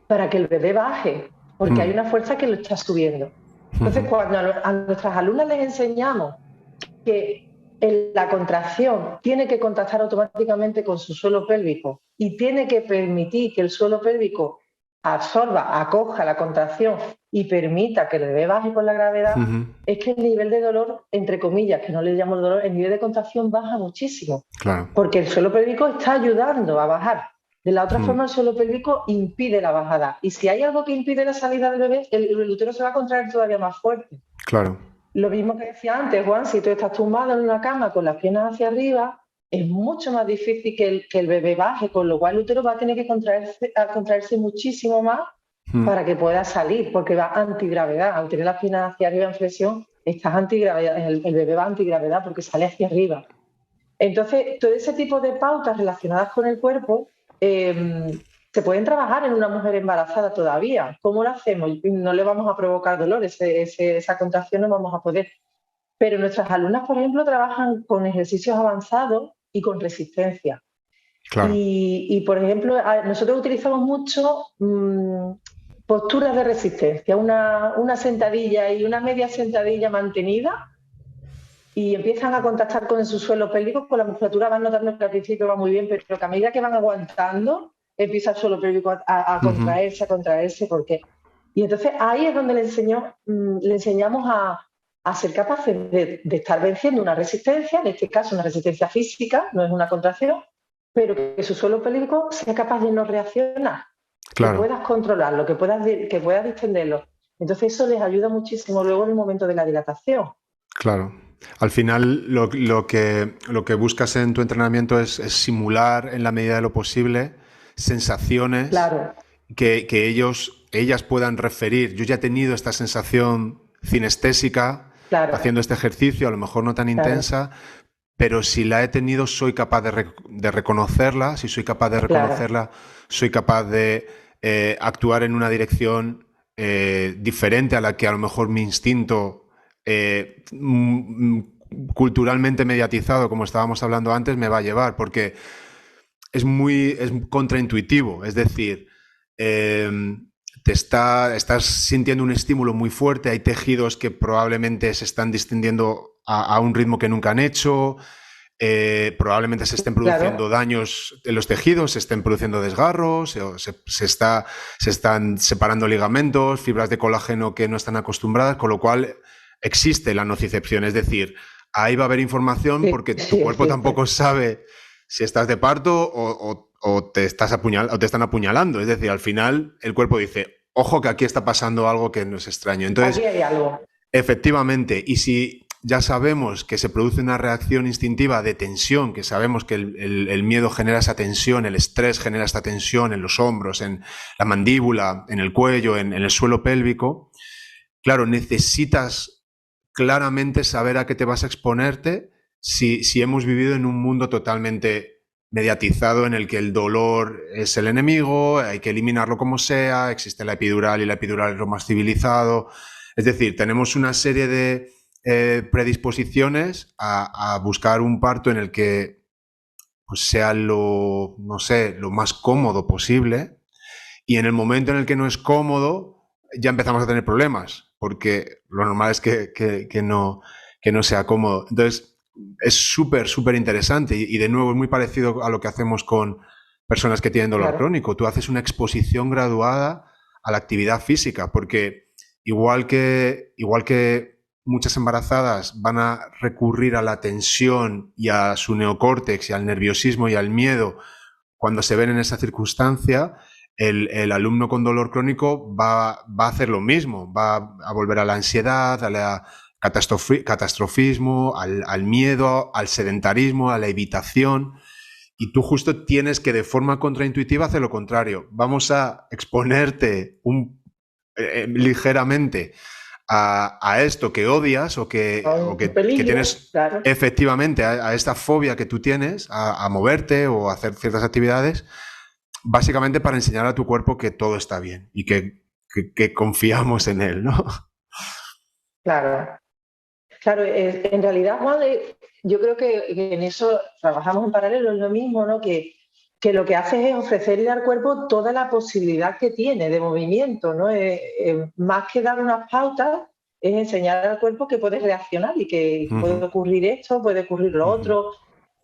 para que el bebé baje, porque hay una fuerza que lo está subiendo. Entonces, cuando a nuestras alumnas les enseñamos que la contracción tiene que contactar automáticamente con su suelo pélvico y tiene que permitir que el suelo pélvico absorba, acoja la contracción y permita que el bebé baje con la gravedad, es que el nivel de dolor, entre comillas, que no le llamo dolor, el nivel de contracción baja muchísimo. Claro. Porque el suelo pélvico está ayudando a bajar. De la otra forma, el suelo pélvico impide la bajada. Y si hay algo que impide la salida del bebé, el útero se va a contraer todavía más fuerte. Claro. Lo mismo que decía antes, Juan, si tú estás tumbado en una cama con las piernas hacia arriba, es mucho más difícil que el bebé baje, con lo cual el útero va a tener que contraerse muchísimo más para que pueda salir, porque va antigravedad. Al tener las piernas hacia arriba en flexión, estás antigravedad, el bebé va antigravedad porque sale hacia arriba. Entonces, todo ese tipo de pautas relacionadas con el cuerpo se pueden trabajar en una mujer embarazada todavía. ¿Cómo lo hacemos? No le vamos a provocar dolor, esa contracción no vamos a poder. Pero nuestras alumnas, por ejemplo, trabajan con ejercicios avanzados y con resistencia. Claro. Y por ejemplo, nosotros utilizamos mucho posturas de resistencia, una sentadilla y una media sentadilla mantenida, y empiezan a contactar con su suelo pélvico, con la musculatura van notando que al principio va muy bien, pero que a medida que van aguantando, empieza el suelo pélvico a contraerse, porque... Y entonces ahí es donde le enseñamos a ser capaces de estar venciendo una resistencia, en este caso una resistencia física, no es una contracción, pero que su suelo pélvico sea capaz de no reaccionar, Claro. que puedas controlarlo, que puedas distenderlo. Entonces eso les ayuda muchísimo luego en el momento de la dilatación. Claro. Al final lo que buscas en tu entrenamiento es simular en la medida de lo posible sensaciones Claro. que ellas puedan referir. Yo ya he tenido esta sensación cinestésica haciendo este ejercicio, a lo mejor no tan intensa, pero si la he tenido soy capaz de reconocerla. Si soy capaz de reconocerla, soy capaz de actuar en una dirección diferente a la que a lo mejor mi instinto culturalmente mediatizado, como estábamos hablando antes, me va a llevar, porque es contraintuitivo. Es decir, estás sintiendo un estímulo muy fuerte, hay tejidos que probablemente se están distendiendo a un ritmo que nunca han hecho, probablemente se estén produciendo daños en los tejidos, se estén produciendo desgarros, se están separando ligamentos, fibras de colágeno que no están acostumbradas, con lo cual existe la nocicepción. Es decir, ahí va a haber información porque tu cuerpo tampoco sabe si estás de parto o te están apuñalando. Es decir, al final el cuerpo dice, ojo que aquí está pasando algo que no es extraño. Aquí Entonces, hay algo. efectivamente, y si ya sabemos que se produce una reacción instintiva de tensión, que sabemos que el miedo genera esa tensión, el estrés genera esta tensión en los hombros, en la mandíbula, en el cuello, en el suelo pélvico, claro, necesitas claramente saber a qué te vas a exponerte si hemos vivido en un mundo totalmente mediatizado en el que el dolor es el enemigo, hay que eliminarlo como sea, existe la epidural y la epidural es lo más civilizado. Es decir, tenemos una serie de predisposiciones a buscar un parto en el que pues, sea lo, no sé, lo más cómodo posible, y en el momento en el que no es cómodo ya empezamos a tener problemas, porque lo normal es que no sea cómodo. Entonces, es súper, súper interesante y de nuevo es muy parecido a lo que hacemos con personas que tienen dolor Claro, crónico. Tú haces una exposición graduada a la actividad física, porque igual que muchas embarazadas van a recurrir a la tensión y a su neocórtex y al nerviosismo y al miedo cuando se ven en esa circunstancia, el alumno con dolor crónico va a hacer lo mismo, va a volver a la ansiedad, a la catastrofismo, al miedo, al sedentarismo, a la evitación. Y tú justo tienes que de forma contraintuitiva hacer lo contrario. Vamos a exponerte ligeramente esto que odias un que peligro, tienes claro. efectivamente a esta fobia que tú tienes a moverte o a hacer ciertas actividades, básicamente para enseñar a tu cuerpo que todo está bien y que confiamos en él, ¿no? Claro, claro, en realidad, Juan, yo creo que en eso trabajamos en paralelo, es lo mismo, ¿no? Que lo que haces es ofrecerle al cuerpo toda la posibilidad que tiene de movimiento, ¿no? Más que dar unas pautas, es enseñar al cuerpo que puede reaccionar y que Uh puede -huh, ocurrir esto, puede ocurrir lo uh -huh. otro.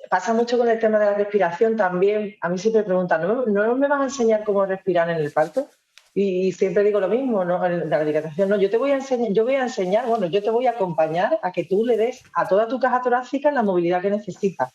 Pasa mucho con el tema de la respiración también. A mí siempre preguntan, ¿no me vas a enseñar cómo respirar en el parto? Y siempre digo lo mismo, ¿no? En la dedicación, no, yo voy a enseñar, bueno, yo te voy a acompañar a que tú le des a toda tu caja torácica la movilidad que necesitas.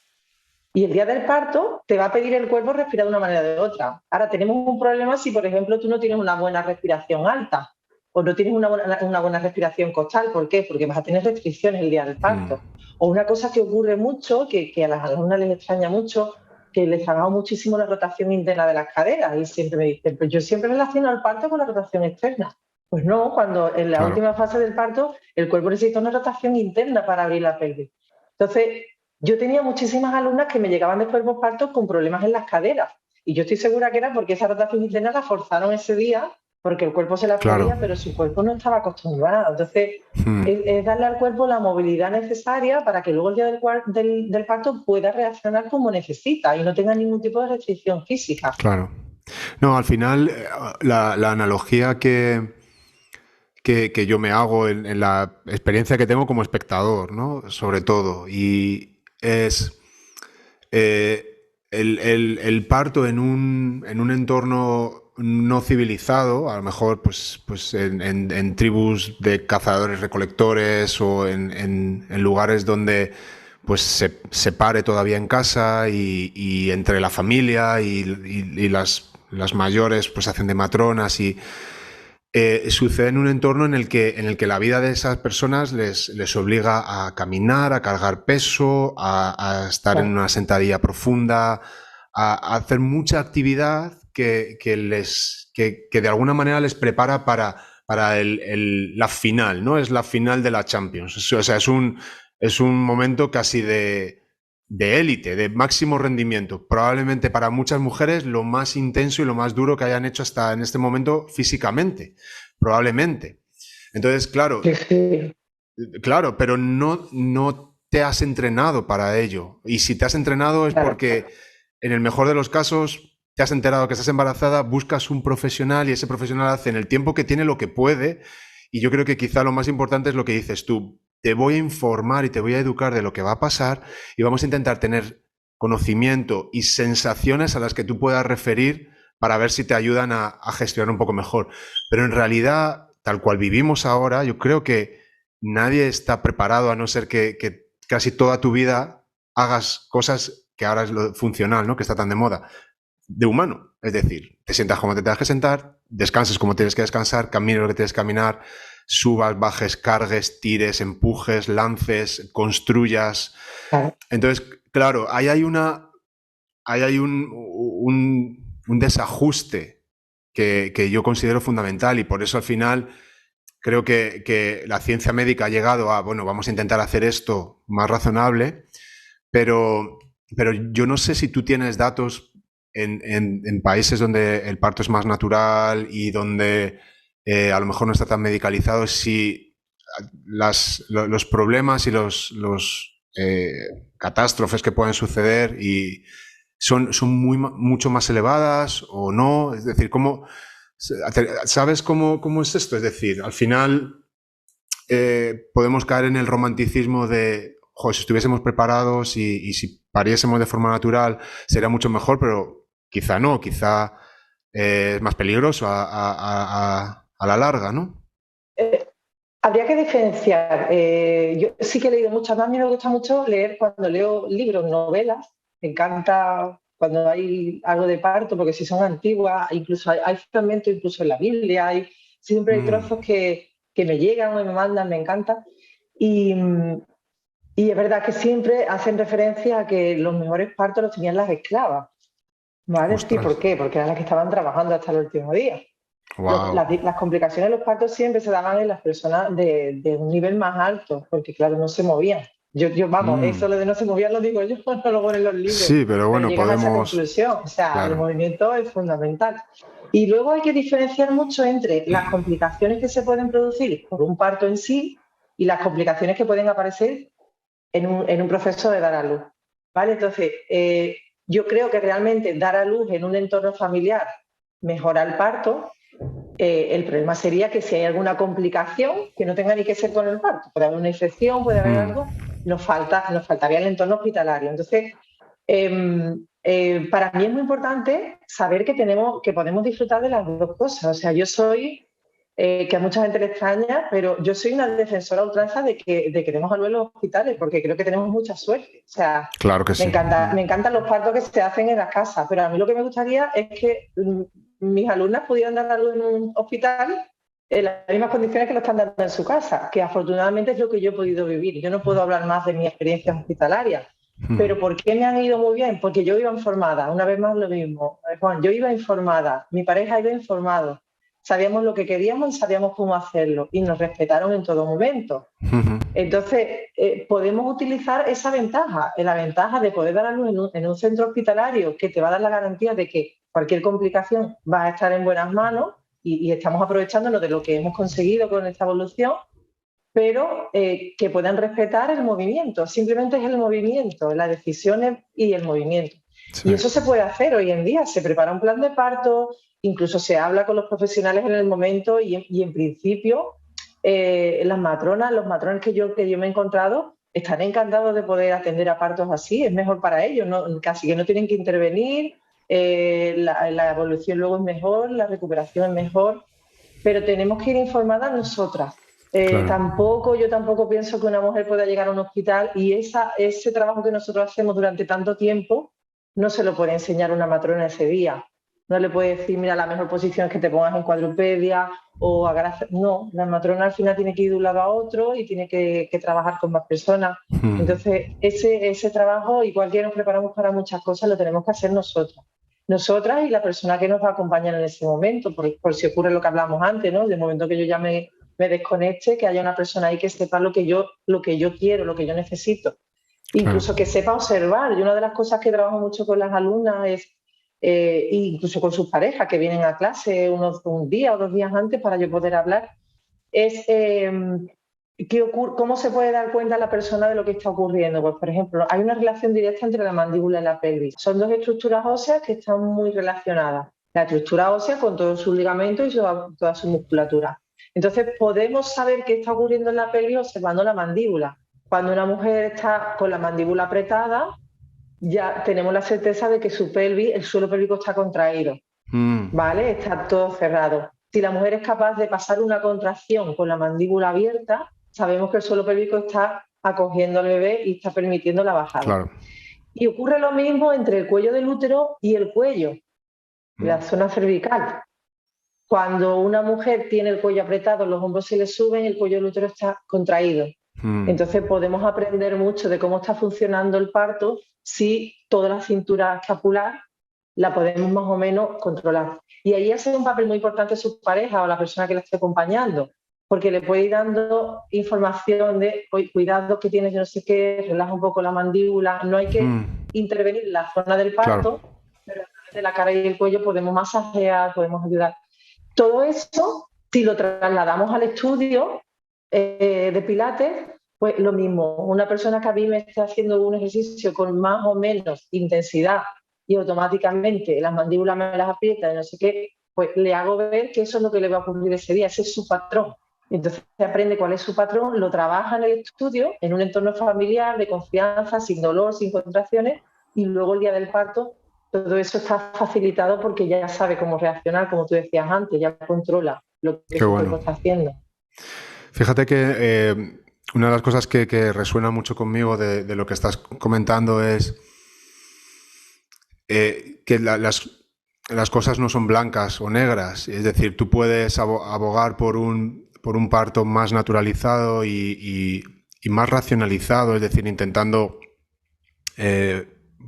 Y el día del parto te va a pedir el cuerpo respirar de una manera o de otra. Ahora tenemos un problema si, por ejemplo, tú no tienes una buena respiración alta o no tienes una buena respiración costal. ¿Por qué? Porque vas a tener restricciones el día del Mm, parto. O una cosa que ocurre mucho, que a las alumnas les extraña mucho, que les ha dado muchísimo la rotación interna de las caderas. Y siempre me dicen, pues yo siempre relaciono el parto con la rotación externa. Pues no, cuando en la claro, última fase del parto el cuerpo necesita una rotación interna para abrir la pelvis. Entonces, yo tenía muchísimas alumnas que me llegaban después del posparto con problemas en las caderas. Y yo estoy segura que era porque esa rotación interna la forzaron ese día, porque el cuerpo se la claro. pedía, pero su cuerpo no estaba acostumbrado. Entonces, Mm, es darle al cuerpo la movilidad necesaria para que luego el día del parto pueda reaccionar como necesita y no tenga ningún tipo de restricción física. claro. No, al final, la analogía que yo me hago en la experiencia que tengo como espectador, ¿no? Sobre todo, y es el parto en un entorno no civilizado, a lo mejor pues en tribus de cazadores recolectores o en lugares donde pues se pare todavía en casa y entre la familia y las mayores pues hacen de matronas y sucede en un entorno en el que la vida de esas personas les obliga a caminar, a cargar peso, a estar en Claro, una sentadilla profunda, a hacer mucha actividad que de alguna manera les prepara para la final, ¿no? Es la final de la Champions. O sea, es un momento casi de élite, de máximo rendimiento. Probablemente para muchas mujeres lo más intenso y lo más duro que hayan hecho hasta en este momento físicamente. Probablemente. Entonces, sí, sí, claro, pero no te has entrenado para ello. Y si te has entrenado es claro. porque, en el mejor de los casos, te has enterado que estás embarazada, buscas un profesional y ese profesional hace en el tiempo que tiene lo que puede. Y yo creo que quizá lo más importante es lo que dices tú. Te voy a informar y te voy a educar de lo que va a pasar y vamos a intentar tener conocimiento y sensaciones a las que tú puedas referir para ver si te ayudan a gestionar un poco mejor. Pero en realidad, tal cual vivimos ahora, yo creo que nadie está preparado a no ser que casi toda tu vida hagas cosas que ahora es lo funcional, ¿no? Que está tan de moda, de humano. Es decir, te sientas como te tengas que sentar, descanses como tienes que descansar, camines lo que tienes que caminar, subas, bajes, cargues, tires, empujes, lances, construyas. Claro. Entonces, claro, ahí hay un desajuste que yo considero fundamental, y por eso al final creo que la ciencia médica ha llegado a, bueno, vamos a intentar hacer esto más razonable, pero yo no sé si tú tienes datos en países donde el parto es más natural y donde a lo mejor no está tan medicalizado, si los problemas y los catástrofes que pueden suceder y son mucho más elevadas o no. Es decir, ¿sabes cómo es esto? Es decir, al final podemos caer en el romanticismo de, joder, si estuviésemos preparados y si pariésemos de forma natural sería mucho mejor, pero quizá no, quizá es más peligroso a la larga, ¿no? Habría que diferenciar. Yo sí que he leído mucho. A mí me gusta mucho leer cuando leo libros, novelas. Me encanta cuando hay algo de parto, porque si son antiguas, incluso hay fragmentos incluso en la Biblia, siempre hay trozos que me llegan o me mandan, me encanta. Y, y es verdad que siempre hacen referencia a que los mejores partos los tenían las esclavas. ¿Vale? Sí, Ostras. ¿por qué? Porque eran las que estaban trabajando hasta el último día. Wow. Las complicaciones de los partos siempre se daban en las personas de un nivel más alto, porque claro, no se movían. Vamos, eso lo de no se movían lo digo yo, no lo ponen los libros, Sí, pero pero bueno, llegan a esa podemos... conclusión. O sea, el Claro. movimiento es fundamental. Y luego hay que diferenciar mucho entre las complicaciones que se pueden producir por un parto en sí y las complicaciones que pueden aparecer en un proceso de dar a luz. ¿Vale? Entonces, yo creo que realmente dar a luz en un entorno familiar mejora el parto. El problema sería que si hay alguna complicación que no tenga ni que ser con el parto, puede haber una infección, puede haber algo, nos faltaría el entorno hospitalario. Entonces, para mí es muy importante saber que podemos disfrutar de las dos cosas. O sea, yo soy, que a mucha gente le extraña, pero yo soy una defensora a ultranza de que demos a luz en los hospitales, porque creo que tenemos mucha suerte. O sea, Claro que sí. me encantan los partos que se hacen en las casas, pero a mí lo que me gustaría es que mis alumnas pudieran dar a luz en un hospital en las mismas condiciones que lo están dando en su casa, que afortunadamente es lo que yo he podido vivir. Yo no puedo hablar más de mi experiencia hospitalaria, pero ¿por qué me han ido muy bien? Porque yo iba informada, una vez más lo mismo, Juan, yo iba informada, mi pareja iba informado, sabíamos lo que queríamos y sabíamos cómo hacerlo y nos respetaron en todo momento. Entonces, podemos utilizar esa ventaja, la ventaja de poder dar a luz en un centro hospitalario que te va a dar la garantía de que cualquier complicación va a estar en buenas manos y estamos aprovechándonos de lo que hemos conseguido con esta evolución, pero que puedan respetar el movimiento. Simplemente es el movimiento, las decisiones y el movimiento. Sí. Y eso se puede hacer hoy en día. Se prepara un plan de parto, incluso se habla con los profesionales en el momento y en principio las matronas, los matrones que yo me he encontrado están encantados de poder atender a partos así. Es mejor para ellos, ¿no? Casi que no tienen que intervenir. La evolución luego es mejor, la recuperación es mejor, pero tenemos que ir informadas nosotras. Claro. Yo tampoco pienso que una mujer pueda llegar a un hospital y ese trabajo que nosotros hacemos durante tanto tiempo no se lo puede enseñar una matrona ese día. No le puede decir, mira, la mejor posición es que te pongas en cuadrupedia o no, la matrona al final tiene que ir de un lado a otro y tiene que trabajar con más personas. Entonces, ese trabajo, igual que nos preparamos para muchas cosas, lo tenemos que hacer nosotras y la persona que nos va a acompañar en ese momento, por si ocurre lo que hablamos antes, ¿no? De momento que yo ya me desconecte, que haya una persona ahí que sepa lo que yo quiero, lo que yo necesito. Incluso que sepa observar. Y una de las cosas que trabajo mucho con las alumnas es, incluso con sus parejas que vienen a clase un día o 2 días antes para yo poder hablar, es cómo se puede dar cuenta la persona de lo que está ocurriendo. Pues, por ejemplo, hay una relación directa entre la mandíbula y la pelvis. Son dos estructuras óseas que están muy relacionadas. La estructura ósea con todos sus ligamentos y toda su musculatura. Entonces, podemos saber qué está ocurriendo en la pelvis observando la mandíbula. Cuando una mujer está con la mandíbula apretada, ya tenemos la certeza de que su pelvis, el suelo pélvico está contraído, ¿vale? Está todo cerrado. Si la mujer es capaz de pasar una contracción con la mandíbula abierta, sabemos que el suelo pélvico está acogiendo al bebé y está permitiendo la bajada. Claro. Y ocurre lo mismo entre el cuello del útero y el cuello, la zona cervical. Cuando una mujer tiene el cuello apretado, los hombros se le suben, el cuello del útero está contraído. Entonces podemos aprender mucho de cómo está funcionando el parto si toda la cintura escapular la podemos más o menos controlar. Y ahí hace un papel muy importante su pareja o la persona que la esté acompañando, porque le puede ir dando información de, oye, cuidado que tienes, yo no sé qué, relaja un poco la mandíbula. No hay que intervenir en la zona del parto, Claro. pero a través de la cara y el cuello podemos masajear, podemos ayudar. Todo eso, si lo trasladamos al estudio de Pilates, pues lo mismo. Una persona que a mí me está haciendo un ejercicio con más o menos intensidad y automáticamente las mandíbulas me las aprieta y no sé qué, pues le hago ver que eso es lo que le va a ocurrir ese día, ese es su patrón. Entonces se aprende cuál es su patrón, lo trabaja en el estudio, en un entorno familiar, de confianza, sin dolor, sin contracciones, y luego el día del parto todo eso está facilitado porque ya sabe cómo reaccionar, como tú decías antes, ya controla lo que Qué su cuerpo bueno. está haciendo. Fíjate que una de las cosas que resuena mucho conmigo de lo que estás comentando es que las cosas no son blancas o negras. Es decir, tú puedes abogar por un parto más naturalizado y más racionalizado, es decir, intentando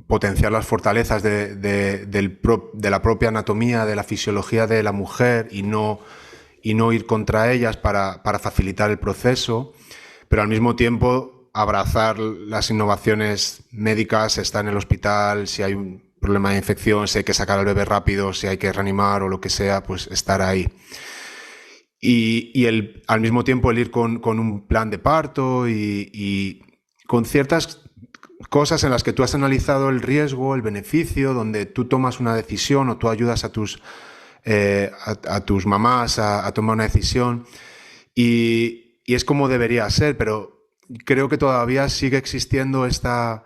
potenciar las fortalezas de la propia anatomía, de la fisiología de la mujer y no ir contra ellas para facilitar el proceso, pero al mismo tiempo abrazar las innovaciones médicas, estar en el hospital, si hay un problema de infección, si hay que sacar al bebé rápido, si hay que reanimar o lo que sea, pues estar ahí. Al mismo tiempo el ir con un plan de parto y con ciertas cosas en las que tú has analizado el riesgo, el beneficio, donde tú tomas una decisión o tú ayudas a tus mamás a tomar una decisión y es como debería ser, pero creo que todavía sigue existiendo esta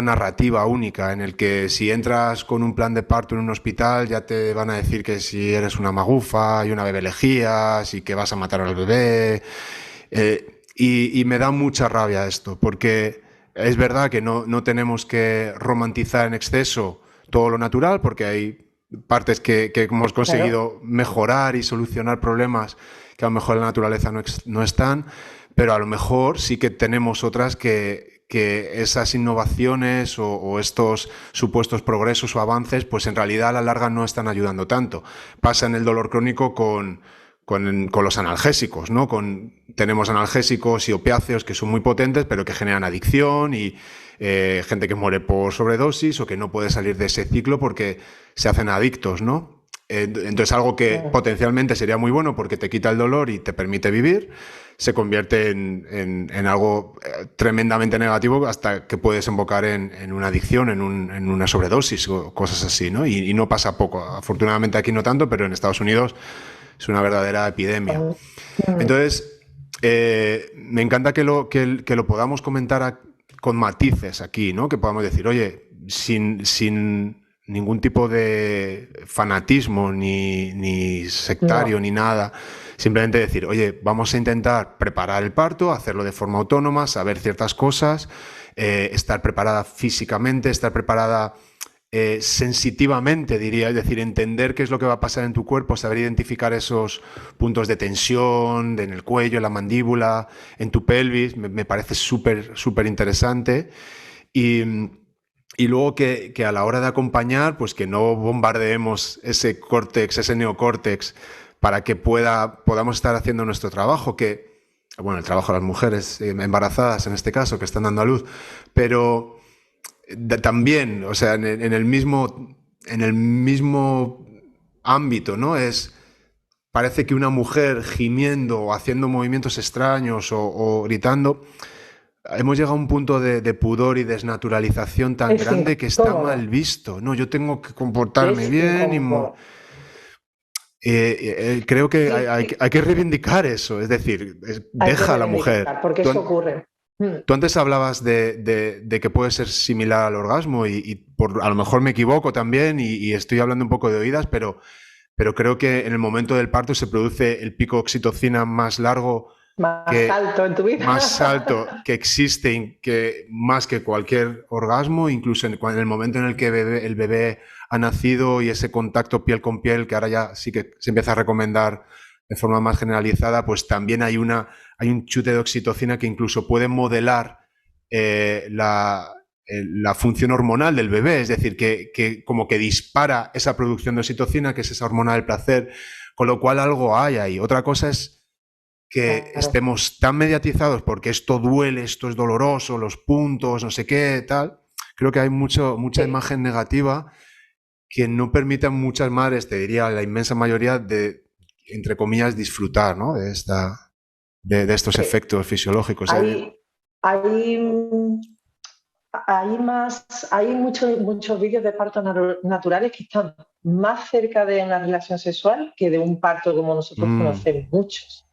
narrativa única en el que si entras con un plan de parto en un hospital ya te van a decir que si eres una magufa y una bebelejías y que vas a matar al bebé. Y me da mucha rabia esto, porque es verdad que no tenemos que romantizar en exceso todo lo natural, porque hay partes que hemos conseguido Claro. mejorar y solucionar problemas que a lo mejor en la naturaleza no están, pero a lo mejor sí que tenemos otras que esas innovaciones o estos supuestos progresos o avances, pues en realidad a la larga no están ayudando tanto. Pasa en el dolor crónico con los analgésicos, ¿no? Tenemos analgésicos y opiáceos que son muy potentes, pero que generan adicción y gente que muere por sobredosis o que no puede salir de ese ciclo porque se hacen adictos, ¿no? Entonces algo que potencialmente sería muy bueno porque te quita el dolor y te permite vivir, se convierte en algo tremendamente negativo hasta que puede desembocar en una adicción, en una sobredosis o cosas así, ¿no? Y no pasa poco. Afortunadamente aquí no tanto, pero en Estados Unidos es una verdadera epidemia. Entonces, me encanta que lo podamos comentar con matices aquí, ¿no? Que podamos decir, oye, sin ningún tipo de fanatismo ni sectario ni nada, simplemente decir, oye, vamos a intentar preparar el parto, hacerlo de forma autónoma, saber ciertas cosas, estar preparada físicamente, estar preparada sensitivamente, diría, es decir, entender qué es lo que va a pasar en tu cuerpo, saber identificar esos puntos de tensión en el cuello, en la mandíbula, en tu pelvis, me parece súper interesante. Y luego que a la hora de acompañar, pues que no bombardeemos ese córtex, ese neocórtex, para que podamos estar haciendo nuestro trabajo, bueno, el trabajo de las mujeres embarazadas en este caso, que están dando a luz, pero también, o sea, en el mismo ámbito, ¿no? Parece que una mujer gimiendo o haciendo movimientos extraños o gritando, hemos llegado a un punto de pudor y desnaturalización tan Es grande que está incómodo. mal visto. No, yo tengo que comportarme Es bien incómodo. creo que Sí, hay que reivindicar eso. Es decir, hay que deja a la mujer. reivindicar, porque eso ocurre. Tú antes hablabas de que puede ser similar al orgasmo a lo mejor me equivoco también y estoy hablando un poco de oídas, pero creo que en el momento del parto se produce el pico de oxitocina más largo Más que alto en tu vida. más alto que existe, que más que cualquier orgasmo, incluso en el momento en el que el bebé ha nacido y ese contacto piel con piel, que ahora ya sí que se empieza a recomendar de forma más generalizada, pues también hay un chute de oxitocina que incluso puede modelar la función hormonal del bebé, es decir, que como que dispara esa producción de oxitocina, que es esa hormona del placer, con lo cual algo hay ahí. Otra cosa es que Claro. estemos tan mediatizados porque esto duele, esto es doloroso, los puntos, no sé qué, tal. Creo que hay mucha Sí. imagen negativa que no permite a muchas madres, te diría la inmensa mayoría, de, entre comillas, disfrutar, ¿no? De estos Sí. efectos fisiológicos. Hay, hay, hay muchos vídeos de partos naturales que están más cerca de una relación sexual que de un parto como nosotros Mm. conocemos, muchos.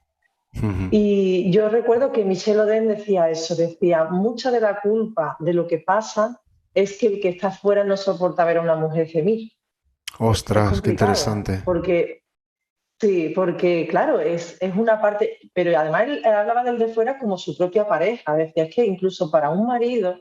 Ujú. Y yo recuerdo que Michelle Oden decía eso, decía, mucha de la culpa de lo que pasa es que el que está afuera no soporta ver a una mujer gemir. Es Ostras, qué complicado, interesante. porque sí, porque claro, es una parte, pero además él hablaba del de fuera como su propia pareja, decía, es que incluso para un marido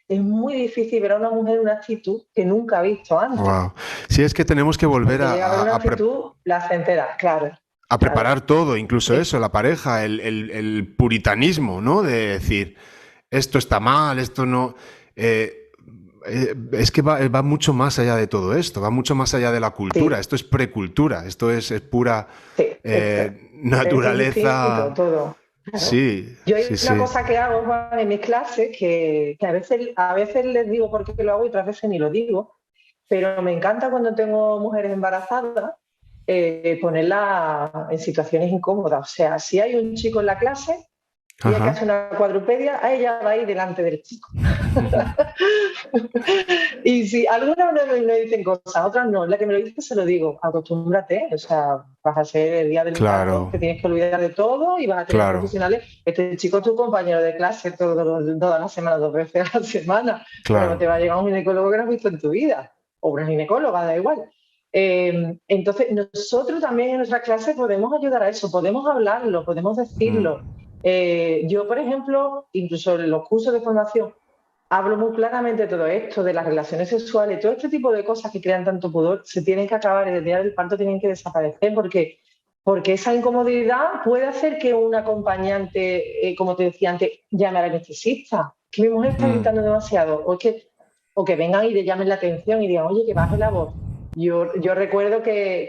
es muy difícil ver a una mujer en una actitud que nunca ha visto antes, Wow. Sí, es que tenemos que volver porque llega a ver una actitud placentera, claro, a claro. preparar todo, incluso Es, eso, la pareja, el puritanismo, ¿no? De decir, esto está mal, esto no. Es que va mucho más allá de todo esto, va mucho más allá de la cultura. sí, Esto es precultura, esto es pura sí, es el instinto, naturaleza. todo. Claro. Sí, Yo hay sí, una sí. cosa que hago, Juan, en mis clases que a veces les digo por qué lo hago y otras veces ni lo digo, pero me encanta cuando tengo mujeres embarazadas ponerlas en situaciones incómodas. O sea, si hay un chico en la clase y hay que Ajá. hacer una cuadrupedia, a ella va a ir delante del chico. Y si algunas me dicen cosas, otras no, la que me lo dice se lo digo, acostúmbrate, o sea, vas a ser el día del parto, Claro, te tienes que olvidar de todo y vas a tener claro, profesionales. Este chico es tu compañero de clase todas las semanas, 2 veces a la semana, pero no te claro. va a llegar un ginecólogo que no has visto en tu vida, o una ginecóloga, da igual. Entonces, nosotros también en nuestra clase podemos ayudar a eso, podemos hablarlo, podemos Mm, decirlo. Yo, por ejemplo, incluso en los cursos de formación, hablo muy claramente de todo esto, de las relaciones sexuales, todo este tipo de cosas que crean tanto pudor, se tienen que acabar y el día del parto tienen que desaparecer porque esa incomodidad puede hacer que un acompañante, como te decía antes, llame al anestesista, que mi mujer está mm. gritando demasiado, o que vengan y le llamen la atención y digan, oye, que baje la voz. Yo recuerdo que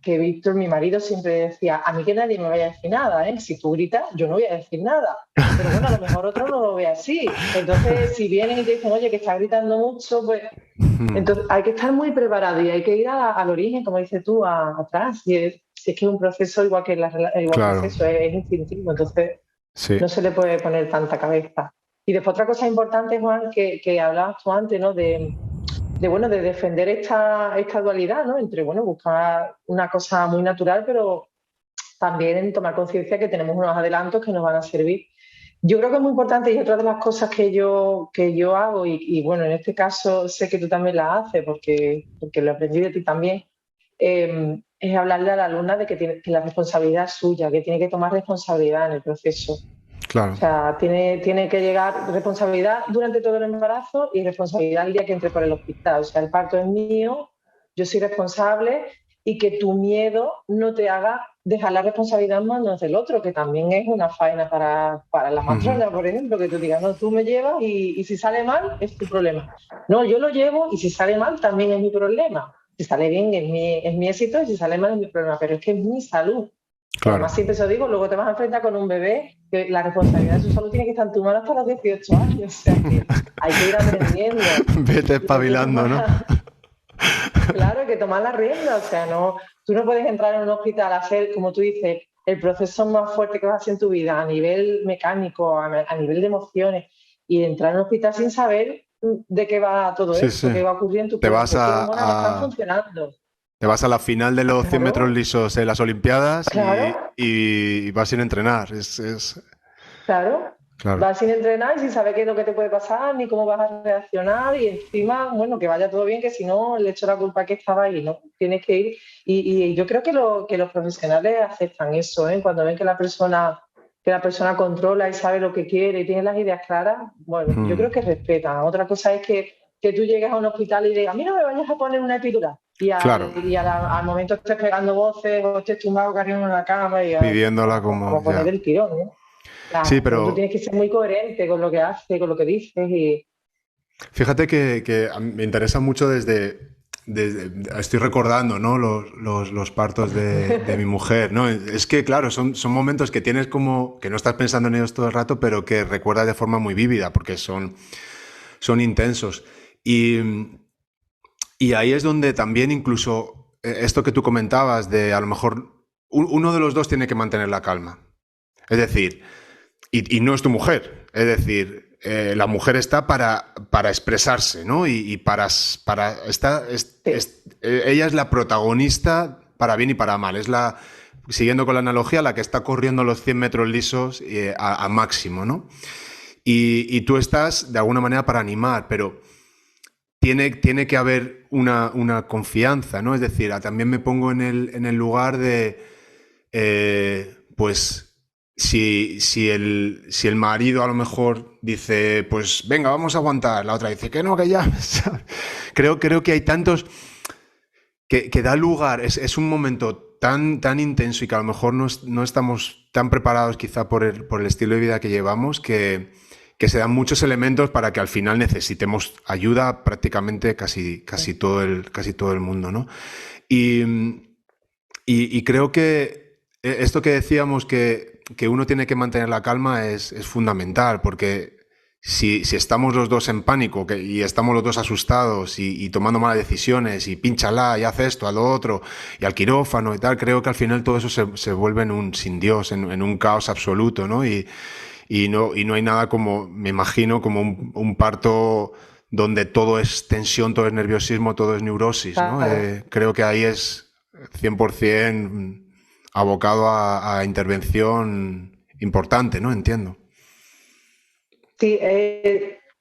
Víctor, mi marido, siempre decía, a mí que nadie me vaya a decir nada, ¿eh? Si tú gritas, yo no voy a decir nada. Pero bueno, a lo mejor otro no lo ve así. Entonces, si vienen y te dicen, oye, que está gritando mucho, pues Mm. entonces hay que estar muy preparado y hay que ir al origen, como dices tú, atrás. Si es que es un proceso igual que, igual que el Claro, sexo, es instintivo. Entonces, sí. no se le puede poner tanta cabeza. Y después otra cosa importante, Juan, que hablabas tú antes, ¿no? Bueno, de defender esta dualidad, ¿no? Entre, bueno, buscar una cosa muy natural, pero también en tomar conciencia que tenemos unos adelantos que nos van a servir. Yo creo que es muy importante y otra de las cosas que yo hago, bueno, en este caso sé que tú también la haces porque lo aprendí de ti también, es hablarle a la alumna de que la responsabilidad es suya, que tiene que tomar responsabilidad en el proceso. O Claro. sea, tiene que llegar responsabilidad durante todo el embarazo y responsabilidad el día que entre por el hospital. O sea, el parto es mío, yo soy responsable y que tu miedo no te haga dejar la responsabilidad en manos del otro, que también es una faena para la Ujú. matrona, por ejemplo, que tú digas, no, tú me llevas y si sale mal es tu problema. No, yo lo llevo y si sale mal también es mi problema. Si sale bien es mi éxito y si sale mal es mi problema, pero es que es mi salud. Y Claro. además, siempre se lo digo, luego te vas a enfrentar con un bebé que la responsabilidad de su salud tiene que estar en tu mano hasta los 18 años. O sea que hay que ir aprendiendo Vete y hay que espabilando, ¿no? tomar, claro, hay que tomar la rienda. O sea, no, tú no puedes entrar en un hospital a hacer, como tú dices, el proceso más fuerte que vas a hacer en tu vida a nivel mecánico, a nivel de emociones, y entrar en un hospital sin saber de qué va todo Sí, sí. esto, qué va a ocurrir en tu Te cuerpo, vas qué a, hormonas no están funcionando. te vas a la final de los 100 metros Claro, lisos en las Olimpiadas claro. y vas sin entrenar. Claro, Claro. vas sin entrenar y sin saber qué es lo que te puede pasar, ni cómo vas a reaccionar, y encima, bueno, que vaya todo bien, que si no, le echo la culpa que estaba ahí, ¿no? Tienes que ir. Y yo creo que los profesionales aceptan eso, ¿eh? Cuando ven que la persona que la persona controla y sabe lo que quiere y tiene las ideas claras, bueno, yo Mm, creo que respetan. Otra cosa es que tú llegues a un hospital y digas, a mí no me vayas a poner una epidural. claro, Al momento estés pegando voces o estés tumbado cayendo en la cama y pidiéndola vamos como a poner ya. el tirón, ¿eh? Sí, Claro, tú pero tienes que ser muy coherente con lo que haces, con lo que dices y fíjate que a mí me interesa mucho estoy recordando, ¿no? Los partos de mi mujer, ¿no? Es que, claro, son momentos que tienes como, que no estás pensando en ellos todo el rato, pero que recuerdas de forma muy vívida, porque son intensos. Y, y ahí es donde también incluso esto que tú comentabas de a lo mejor uno de los dos tiene que mantener la calma. Es decir, y no es tu mujer. Es decir, la mujer está para expresarse, ¿no? Y sí, ella es la protagonista para bien y para mal. Es la, siguiendo con la analogía, la que está corriendo los 100 metros lisos a máximo, ¿no? Y tú estás de alguna manera para animar, pero tiene que haber una confianza, ¿no? Es decir, también me pongo en el lugar de, pues, si el marido a lo mejor dice, pues venga, vamos a aguantar, la otra dice que no, que ya. Creo que hay tantos que da lugar, es un momento tan intenso y que a lo mejor no estamos tan preparados quizá por el estilo de vida que llevamos que se dan muchos elementos para que al final necesitemos ayuda prácticamente casi todo el mundo, ¿no? Y, y creo que esto que decíamos que uno tiene que mantener la calma es fundamental, porque si estamos los dos en pánico y estamos los dos asustados y tomando malas decisiones y pínchala y haz esto, a lo otro y al quirófano y tal, creo que al final todo eso se vuelve en un sin Dios, en un caos absoluto, ¿no? Y no hay nada como, me imagino, como un parto donde todo es tensión, todo es nerviosismo, todo es neurosis, ¿no? claro. Creo que ahí es 100% abocado a intervención importante, ¿no? Entiendo. Sí,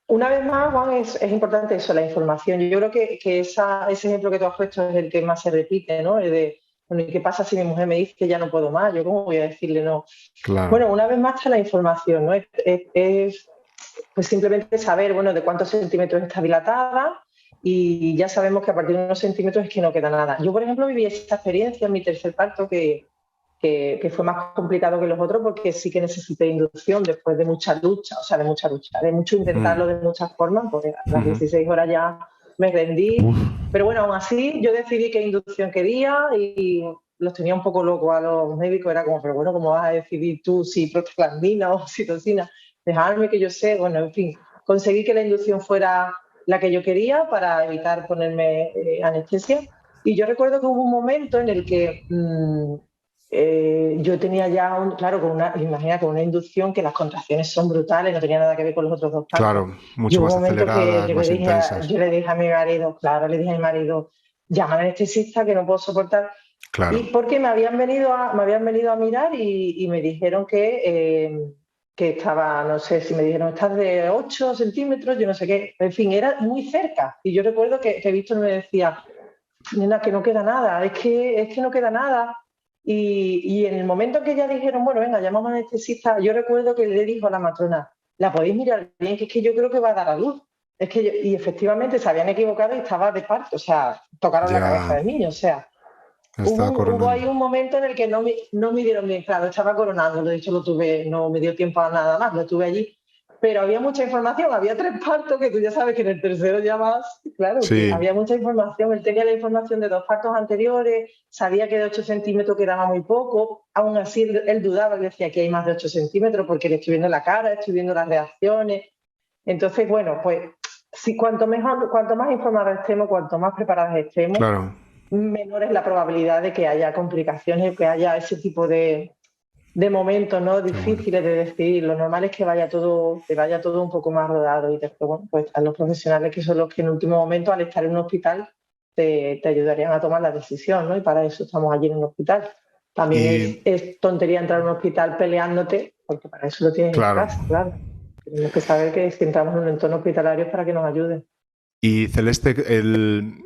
una vez más, Juan, es importante eso, la información. Yo creo que ese ejemplo que tú has puesto es el que más se repite, ¿no? El de, bueno, ¿y qué pasa si mi mujer me dice que ya no puedo más? ¿Yo cómo voy a decirle no? Claro, Bueno, una vez más está la información, ¿no? Pues simplemente saber, bueno, de cuántos centímetros está dilatada y ya sabemos que a partir de unos centímetros es que no queda nada. Yo, por ejemplo, viví esta experiencia en mi tercer parto que fue más complicado que los otros porque sí que necesité inducción después de mucha lucha, o sea, de mucha lucha, de mucho mm, intentarlo de muchas formas, porque a las ujú. 16 horas ya me rendí. Uf, Pero bueno, aún así yo decidí qué inducción quería y los tenía un poco locos a los médicos, era como, pero bueno, ¿cómo vas a decidir tú si prostaglandina o oxitocina? Dejarme que yo sé, bueno, en fin, conseguí que la inducción fuera la que yo quería para evitar ponerme anestesia. Y yo recuerdo que hubo un momento en el que yo tenía ya, claro, imagina, con una inducción que las contracciones son brutales, no tenía nada que ver con los otros dos partos. claro, Y mucho hubo un más momento que aceleradas, yo le más dije intensas. yo le dije a mi marido, claro, le dije a mi marido, llama al anestesista que no puedo soportar. Claro, Y porque me habían venido a mirar y me dijeron que estaba, no sé si me dijeron, estás de 8 centímetros, yo no sé qué. En fin, era muy cerca. Y yo recuerdo que Víctor me decía, nena, que no queda nada, es que no queda nada. Y en el momento que ya dijeron, bueno, venga, llamamos a anestesista, yo recuerdo que le dijo a la matrona, la podéis mirar bien, que es que yo creo que va a dar a luz. Y efectivamente se habían equivocado y estaba de parto, o sea, tocaron la cabeza ya del niño, o sea, está hubo coronando. ahí un momento en el que no me dieron bien, claro, estaba coronando, de hecho lo tuve, no me dio tiempo a nada más, lo tuve allí, pero había mucha información, había tres partos que tú ya sabes que en el tercero ya más, claro, que Sí, había mucha información, él tenía la información de dos partos anteriores, sabía que de 8 centímetros quedaba muy poco, aún así él dudaba, él decía que hay más de 8 centímetros porque le estoy viendo la cara, estoy viendo las reacciones, entonces, bueno, pues si cuanto más informados estemos, cuanto más preparados estemos, claro. menor es la probabilidad de que haya complicaciones, que haya ese tipo de momentos, ¿no? Qué bueno. Difíciles de decidir. Lo normal es que vaya todo un poco más rodado y después, bueno, pues están los profesionales que son los que en último momento, al estar en un hospital, te ayudarían a tomar la decisión, ¿no? Y para eso estamos allí en un hospital. También es, Y es tontería entrar a un hospital peleándote, porque para eso lo tienes en claro, casa, claro. Tenemos que saber que si entramos en un entorno hospitalario es para que nos ayuden. Y Celeste,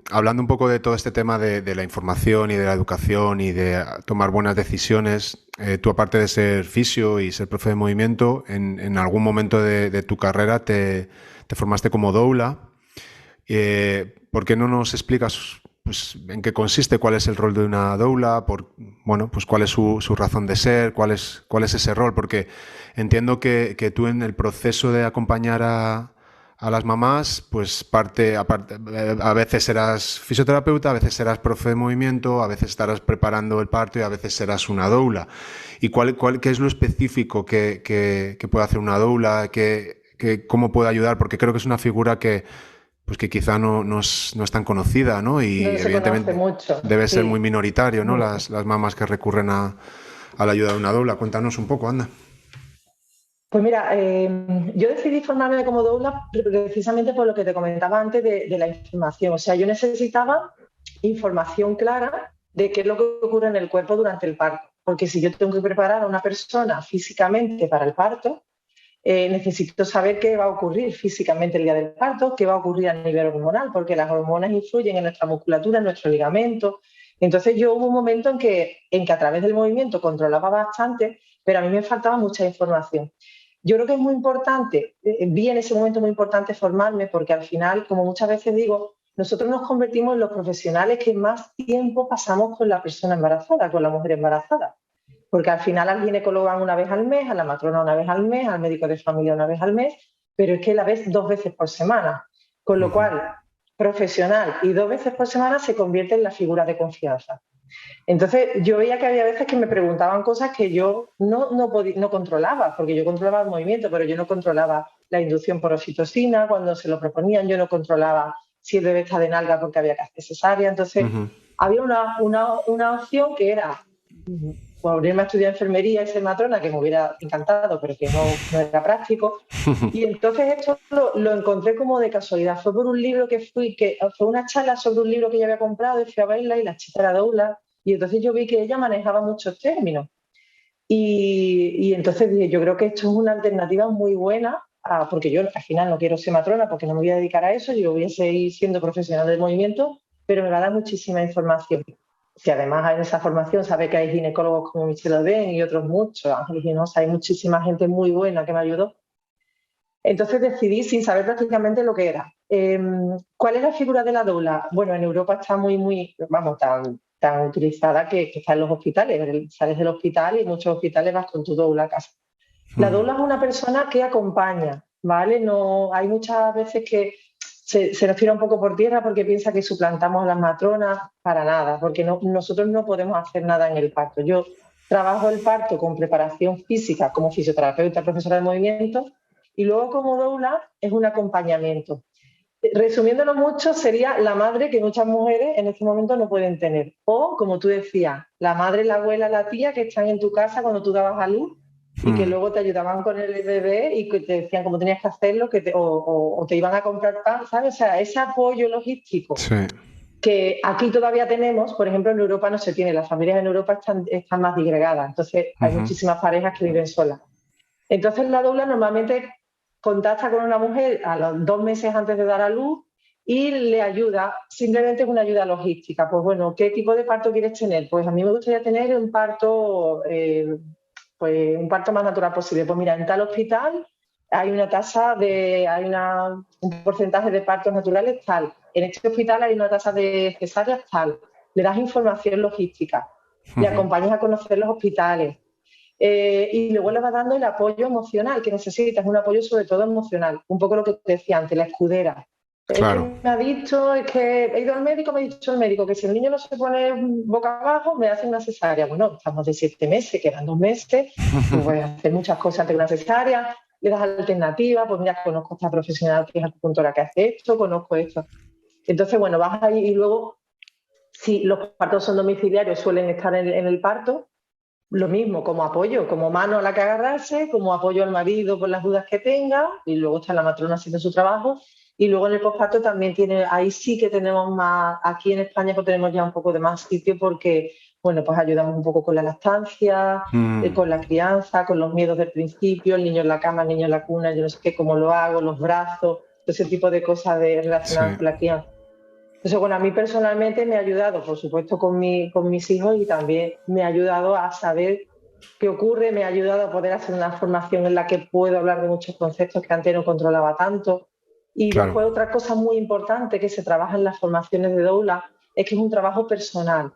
hablando un poco de todo este tema de la información y de la educación y de tomar buenas decisiones, tú aparte de ser fisio y ser profe de movimiento, en algún momento de tu carrera te formaste como doula. ¿Por qué no nos explicas pues, en qué consiste, cuál es el rol de una doula, bueno, pues cuál es su razón de ser, cuál es ese rol? Porque entiendo que tú en el proceso de acompañar a las mamás, pues aparte, a veces serás fisioterapeuta, a veces serás profe de movimiento, a veces estarás preparando el parto y a veces serás una doula. ¿Y qué es lo específico que puede hacer una doula? ¿Cómo puede ayudar? Porque creo que es una figura pues que quizá no es tan conocida, ¿no? Y No se conoce evidentemente mucho, debe ser muy sí. minoritario, ¿no? Mm. Las mamás que recurren a la ayuda de una doula. Cuéntanos un poco, anda. Pues mira, yo decidí formarme como doula precisamente por lo que te comentaba antes de la información. O sea, yo necesitaba información clara de qué es lo que ocurre en el cuerpo durante el parto. Porque si yo tengo que preparar a una persona físicamente para el parto, necesito saber qué va a ocurrir físicamente el día del parto, qué va a ocurrir a nivel hormonal, porque las hormonas influyen en nuestra musculatura, en nuestro ligamento. Entonces yo hubo un momento en que a través del movimiento controlaba bastante, pero a mí me faltaba mucha información. Yo creo que es muy importante, vi en ese momento muy importante formarme porque al final, como muchas veces digo, nosotros nos convertimos en los profesionales que más tiempo pasamos con la persona embarazada, con la mujer embarazada. Porque al final al ginecólogo van una vez al mes, a la matrona una vez al mes, al médico de familia una vez al mes, pero es que la ves 2 veces por semana. Con lo Ujú. cual, profesional y 2 veces por semana se convierte en la figura de confianza. Entonces, yo veía que había veces que me preguntaban cosas que yo no controlaba, porque yo controlaba el movimiento, pero yo no controlaba la inducción por oxitocina, cuando se lo proponían, yo no controlaba si el bebé está de nalga porque había que hacer cesárea. Entonces, Ujú. había una opción que era ponerme a estudiar enfermería y ser matrona, que me hubiera encantado, pero que no era práctico. Y entonces esto lo encontré como de casualidad. Fue por un libro fue una charla sobre un libro que yo había comprado y fui a verla y la chica era doula. Y entonces yo vi que ella manejaba muchos términos. Y entonces dije, yo creo que esto es una alternativa muy buena, porque yo al final no quiero ser matrona porque no me voy a dedicar a eso, yo voy a seguir siendo profesional del movimiento, pero me va a dar muchísima información. Si además en esa formación sabe que hay ginecólogos como Michelle Oden y otros muchos, Ángeles Ginosa, hay muchísima gente muy buena que me ayudó. Entonces decidí sin saber prácticamente lo que era. ¿Cuál es la figura de la doula? Bueno, en Europa está vamos, tan utilizada que está en los hospitales. Sales del hospital y en muchos hospitales vas con tu doula a casa. La Ujú. doula es una persona que acompaña, ¿vale? No, hay muchas veces que se nos tira un poco por tierra porque piensa que suplantamos a las matronas, para nada, porque nosotros no podemos hacer nada en el parto. Yo trabajo el parto con preparación física como fisioterapeuta, profesora de movimiento, y luego como doula es un acompañamiento. Resumiéndolo mucho, sería la madre que muchas mujeres en este momento no pueden tener. O, como tú decías, la madre, la abuela, la tía que están en tu casa cuando tú dabas a luz y que Mm. luego te ayudaban con el bebé y que te decían cómo tenías que hacerlo, o te iban a comprar pan, ¿sabes? O sea, ese apoyo logístico Sí. que aquí todavía tenemos, por ejemplo, en Europa no se tiene. Las familias en Europa están más disgregadas, entonces hay Ujú. muchísimas parejas que viven solas. Entonces la doula normalmente contacta con una mujer a los 2 meses antes de dar a luz y le ayuda, simplemente es una ayuda logística. Pues bueno, ¿qué tipo de parto quieres tener? Pues a mí me gustaría tener un parto más natural posible. Pues mira, en tal hospital un porcentaje de partos naturales tal. En este hospital hay una tasa de cesáreas tal. Le das información logística, le Ujú. acompañas a conocer los hospitales, y luego le va dando el apoyo emocional que necesitas, un apoyo sobre todo emocional, un poco lo que te decía antes, la escudera. Es que Claro. me ha dicho, es que he ido al médico, me ha dicho el médico que si el niño no se pone boca abajo, me hace una cesárea. Bueno, estamos de 7 meses, quedan 2 meses, tú puedes hacer muchas cosas ante una cesárea, le das alternativas, pues mira, conozco a esta profesional que es acupuntora que hace esto, conozco esto. Entonces, bueno, vas ahí y luego, si los partos son domiciliarios, suelen estar en el parto, lo mismo, como apoyo, como mano a la que agarrarse, como apoyo al marido por las dudas que tenga, y luego está la matrona haciendo su trabajo. Y luego en el posparto también ahí sí que tenemos más, aquí en España pues tenemos ya un poco de más sitio porque, bueno, pues ayudamos un poco con la lactancia, Mm. con la crianza, con los miedos del principio, el niño en la cama, el niño en la cuna, yo no sé qué, cómo lo hago, los brazos. ese tipo de cosas relacionadas con la crianza. Entonces, bueno, a mí personalmente me ha ayudado, por supuesto, con mis hijos, y también me ha ayudado a saber qué ocurre, me ha ayudado a poder hacer una formación en la que puedo hablar de muchos conceptos que antes no controlaba tanto. Y Claro, después otra cosa muy importante que se trabaja en las formaciones de doula es que es un trabajo personal,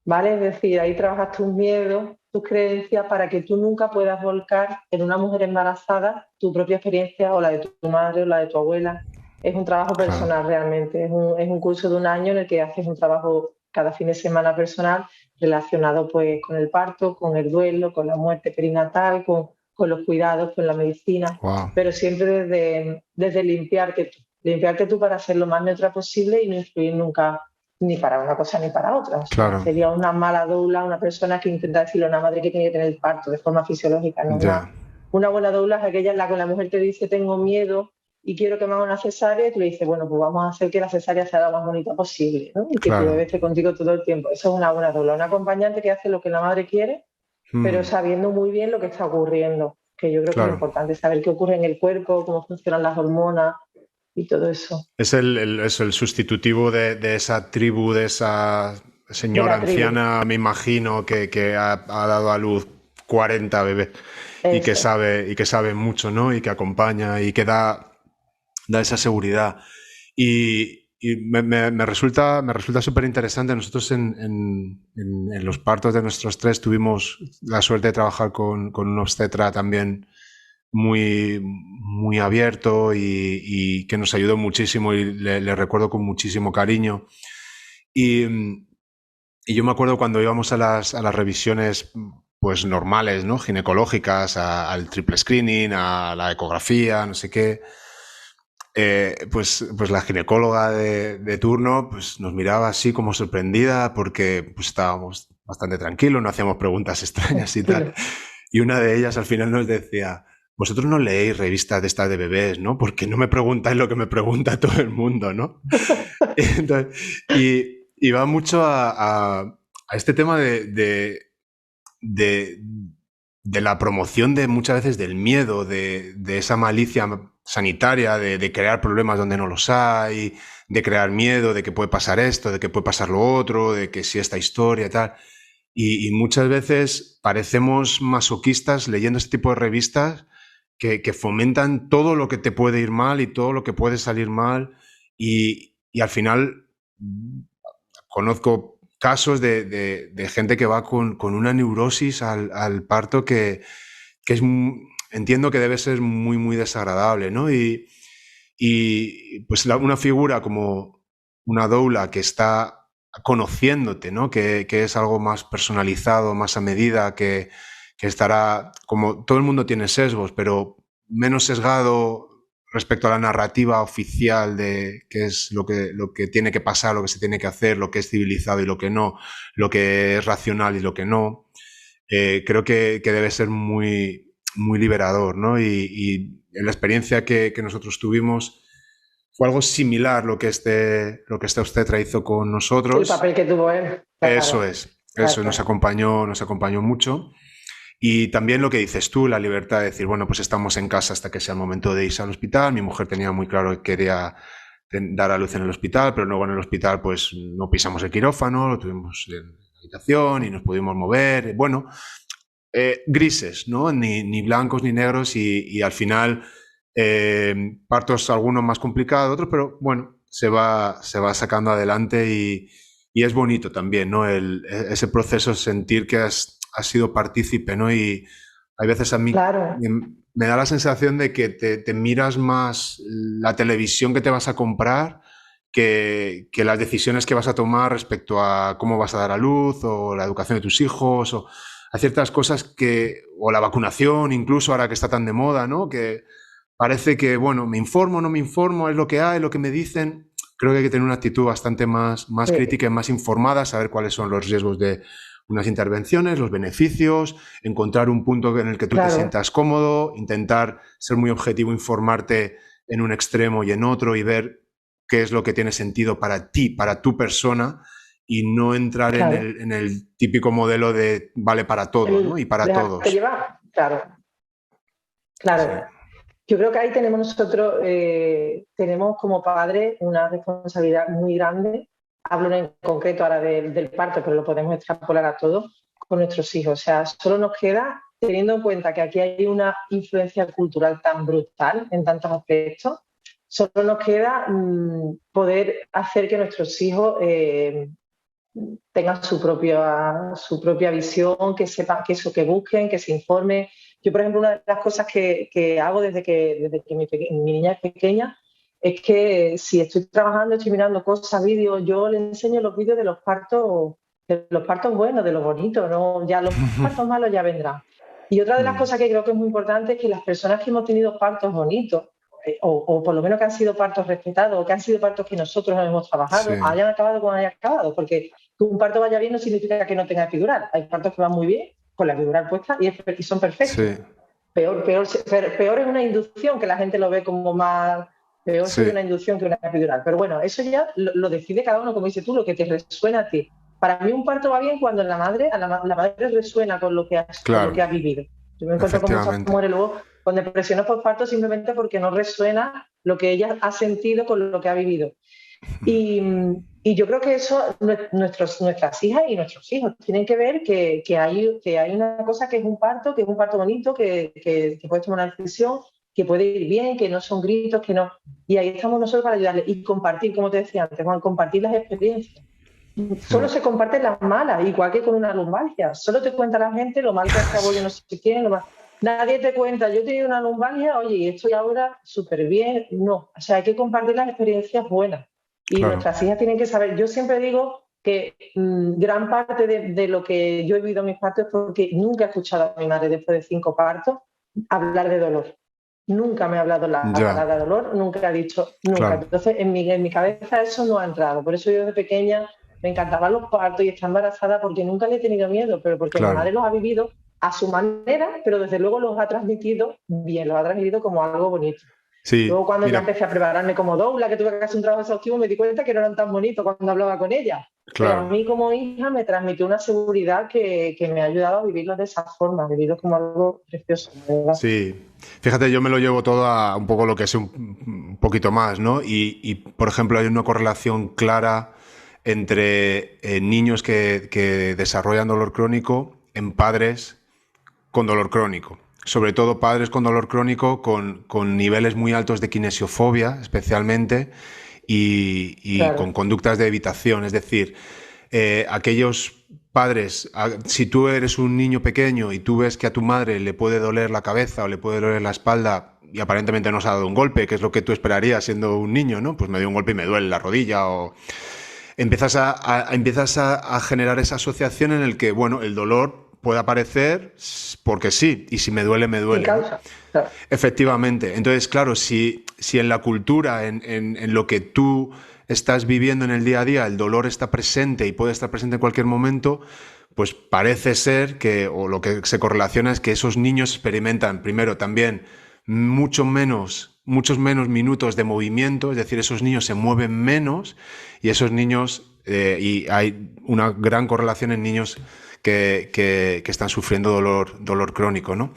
¿vale? Es decir, ahí trabajas tus miedos, tus creencias, para que tú nunca puedas volcar en una mujer embarazada tu propia experiencia, o la de tu madre o la de tu abuela. Es un trabajo claro. personal realmente, es un curso de un año en el que haces un trabajo cada fin de semana personal relacionado pues con el parto, con el duelo, con la muerte perinatal, con los cuidados, con la medicina, Wow, pero siempre desde limpiarte tú para ser lo más neutra posible y no influir nunca ni para una cosa ni para otra. O sea, claro, sería una mala doula una persona que intenta decirle a una madre que tiene que tener el parto de forma fisiológica. No, ya, una buena doula es aquella en la que la mujer te dice tengo miedo y quiero que me haga una cesárea, y tú le dices, bueno, pues vamos a hacer que la cesárea sea lo más bonita posible, ¿no? Y que tu bebé claro. esté contigo todo el tiempo. Eso es una buena doula, una acompañante que hace lo que la madre quiere, pero Mm, sabiendo muy bien lo que está ocurriendo, que yo creo que es claro. importante saber qué ocurre en el cuerpo, cómo funcionan las hormonas y todo eso. Es es el sustitutivo de esa tribu, de esa De señora la tribu. anciana, me imagino, que ha dado a luz 40 bebés Eso. y que sabe mucho, ¿no? Y que acompaña y que da esa seguridad. Y me resulta súper interesante. Nosotros en los partos de nuestros tres tuvimos la suerte de trabajar con un obstetra también muy abierto y que nos ayudó muchísimo y le recuerdo con muchísimo cariño. Y, y yo me acuerdo cuando íbamos a las revisiones pues normales, ¿no? Ginecológicas, al triple screening, a la ecografía, no sé qué, pues la ginecóloga de turno pues nos miraba así como sorprendida porque pues estábamos bastante tranquilos, no hacíamos preguntas extrañas y tal. Tranquilo. Y una de ellas al final nos decía, vosotros no leéis revistas de estas de bebés, ¿no? Porque no me preguntáis lo que me pregunta todo el mundo, ¿no? Entonces, y va mucho a este tema de, de la promoción de muchas veces del miedo, de esa malicia sanitaria, de crear problemas donde no los hay, de crear miedo de que puede pasar esto, de que puede pasar lo otro, de que si esta historia y tal. Y muchas veces parecemos masoquistas leyendo este tipo de revistas que fomentan todo lo que te puede ir mal y todo lo que puede salir mal. Y al final conozco casos de gente que va con una neurosis al parto que es, entiendo que debe ser muy desagradable, ¿no? Y pues una figura como una doula que está conociéndote, ¿no? Que es algo más personalizado, más a medida, que estará, como todo el mundo tiene sesgos, pero menos sesgado respecto a la narrativa oficial de qué es lo que tiene que pasar, lo que se tiene que hacer, lo que es civilizado y lo que no, lo que es racional y lo que no. Creo que debe ser muy liberador, ¿no? Y en la experiencia que nosotros tuvimos fue algo similar lo que este obstetra hizo con El nosotros. papel que tuvo él, claro, Eso claro. nos acompañó mucho. Y también lo que dices tú, la libertad de decir, bueno, pues estamos en casa hasta que sea el momento de irse al hospital. Mi mujer tenía muy claro que quería dar a luz en el hospital, pero luego en el hospital pues no pisamos el quirófano, lo tuvimos en la habitación y nos pudimos mover. Bueno, grises, ¿no? Ni blancos ni negros y al final partos algunos más complicados, otros, pero bueno, se va sacando adelante y es bonito también, ¿no? Ese proceso, sentir que has sido partícipe, ¿no? Y hay veces a mí Claro, me da la sensación de que te miras más la televisión que te vas a comprar que las decisiones que vas a tomar respecto a cómo vas a dar a luz o la educación de tus hijos o a ciertas cosas o la vacunación incluso ahora que está tan de moda, ¿no? Que parece que, bueno, me informo, no me informo, es lo que hay, lo que me dicen. Creo que hay que tener una actitud bastante más sí, crítica y más informada, saber cuáles son los riesgos de unas intervenciones, los beneficios, encontrar un punto en el que tú te claro. sientas cómodo, intentar ser muy objetivo, informarte en un extremo y en otro y ver qué es lo que tiene sentido para ti, para tu persona, y no entrar Claro. en el típico modelo de vale para todo, ¿no? Y para Dejarte todos. llevar, claro, Sí, claro. Yo creo que ahí tenemos nosotros, tenemos como padres una responsabilidad muy grande. Hablo en concreto ahora del parto, pero lo podemos extrapolar a todos con nuestros hijos. O sea, solo nos queda, teniendo en cuenta que aquí hay una influencia cultural tan brutal en tantos aspectos, solo nos queda poder hacer que nuestros hijos tengan su propia visión, que sepan que eso, que busquen, que se informen. Yo, por ejemplo, una de las cosas que hago desde que mi niña es pequeña es que si estoy trabajando, estoy mirando cosas, vídeos, yo le enseño los vídeos de los partos buenos, de los bonitos, ¿no? Ya los partos malos ya vendrán. Y otra de las cosas que creo que es muy importante es que las personas que hemos tenido partos bonitos, o por lo menos que han sido partos respetados, o que han sido partos que nosotros hemos trabajado, Sí, hayan acabado como hayan acabado, porque que un parto vaya bien no significa que no tenga epidural. Hay partos que van muy bien con la epidural puesta y son perfectos. sí, Peor es una inducción, que la gente lo ve como más... Peor sería sí, una inducción que una epidural. Pero bueno, eso ya lo decide cada uno, como dices tú, lo que te resuena a ti. Para mí un parto va bien cuando la madre resuena con lo claro, que ha vivido. Yo me encuentro con muchas efectivamente. mujeres luego con depresiones por parto simplemente porque no resuena lo que ella ha sentido con lo que ha vivido. Y, y yo creo que eso nuestras hijas y nuestros hijos tienen que ver que hay una cosa que es un parto bonito, que puedes tomar una decisión, que puede ir bien, que no son gritos, que no. Y ahí estamos nosotros para ayudarles y compartir, como te decía antes, Juan, compartir las experiencias. Solo Mm. se comparten las malas, igual que con una lumbalgia. Solo te cuenta la gente lo mal que acabó, yo no sé quién, lo mal. Nadie te cuenta, yo he tenido una lumbalgia, oye, y estoy ahora súper bien. No, o sea, hay que compartir las experiencias buenas. Y Claro, nuestras hijas tienen que saber. Yo siempre digo que gran parte de lo que yo he vivido en mis partos es porque nunca he escuchado a mi madre después de 5 partos hablar de dolor. Nunca me ha hablado la ya, palabra dolor, nunca ha dicho, nunca. claro, Entonces, en mi cabeza eso no ha entrado. Por eso yo desde pequeña me encantaban los partos y estar embarazada porque nunca le he tenido miedo, pero porque mi claro. madre los ha vivido a su manera, pero desde luego los ha transmitido bien, los ha transmitido como algo bonito. Sí, Luego cuando ya mira, empecé a prepararme como doula, que tuve que hacer un trabajo exhaustivo, me di cuenta que no eran tan bonitos cuando hablaba con ella. Pero a claro. mí como hija me transmitió una seguridad que me ha ayudado a vivirlo de esa forma, a vivirlo como algo precioso, la verdad. Sí, fíjate, yo me lo llevo todo a un poco lo que es un poquito más, ¿no? Por ejemplo, hay una correlación clara entre niños que desarrollan dolor crónico en padres con dolor crónico. Sobre todo padres con dolor crónico con niveles muy altos de kinesiofobia, especialmente, y con Claro, conductas de evitación. Es decir, aquellos padres, si tú eres un niño pequeño y tú ves que a tu madre le puede doler la cabeza o le puede doler la espalda y aparentemente no se ha dado un golpe, que es lo que tú esperarías siendo un niño, ¿no? Pues me dio un golpe y me duele la rodilla o empiezas a generar esa asociación en el que, bueno, el dolor puede aparecer porque sí, y si me duele, me sin duele, ¿no? causa. Claro. Efectivamente. Entonces, claro, si en la cultura, en lo que tú estás viviendo en el día a día, el dolor está presente y puede estar presente en cualquier momento, pues parece ser que, o lo que se correlaciona es que esos niños experimentan, primero, también muchos menos minutos de movimiento, es decir, esos niños se mueven menos y esos niños, y hay una gran correlación en niños que están sufriendo dolor crónico, ¿no?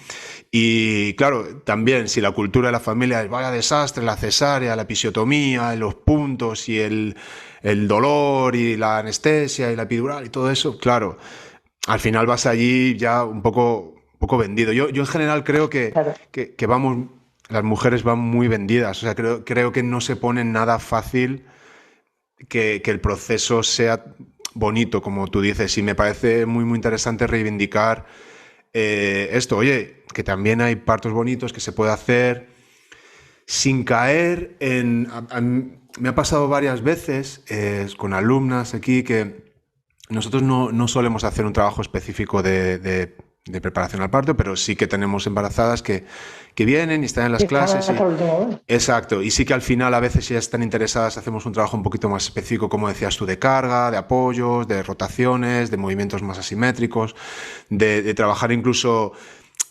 Y claro, también si la cultura de la familia es vaya desastre, la cesárea, la episiotomía, los puntos y el dolor y la anestesia y la epidural y todo eso, claro, al final vas allí ya un poco vendido. Yo en general creo Claro. que vamos, las mujeres van muy vendidas, o sea, creo que no se pone nada fácil que el proceso sea bonito, como tú dices, y me parece muy interesante reivindicar esto, oye, que también hay partos bonitos que se puede hacer sin caer en... me ha pasado varias veces con alumnas aquí que nosotros no solemos hacer un trabajo específico de preparación al parto, pero sí que tenemos embarazadas que vienen y están en las Y están clases hasta y... el último momento. Exacto, y sí que al final a veces si ya están interesadas hacemos un trabajo un poquito más específico, como decías tú, de carga, de apoyos, de rotaciones, de movimientos más asimétricos, de trabajar incluso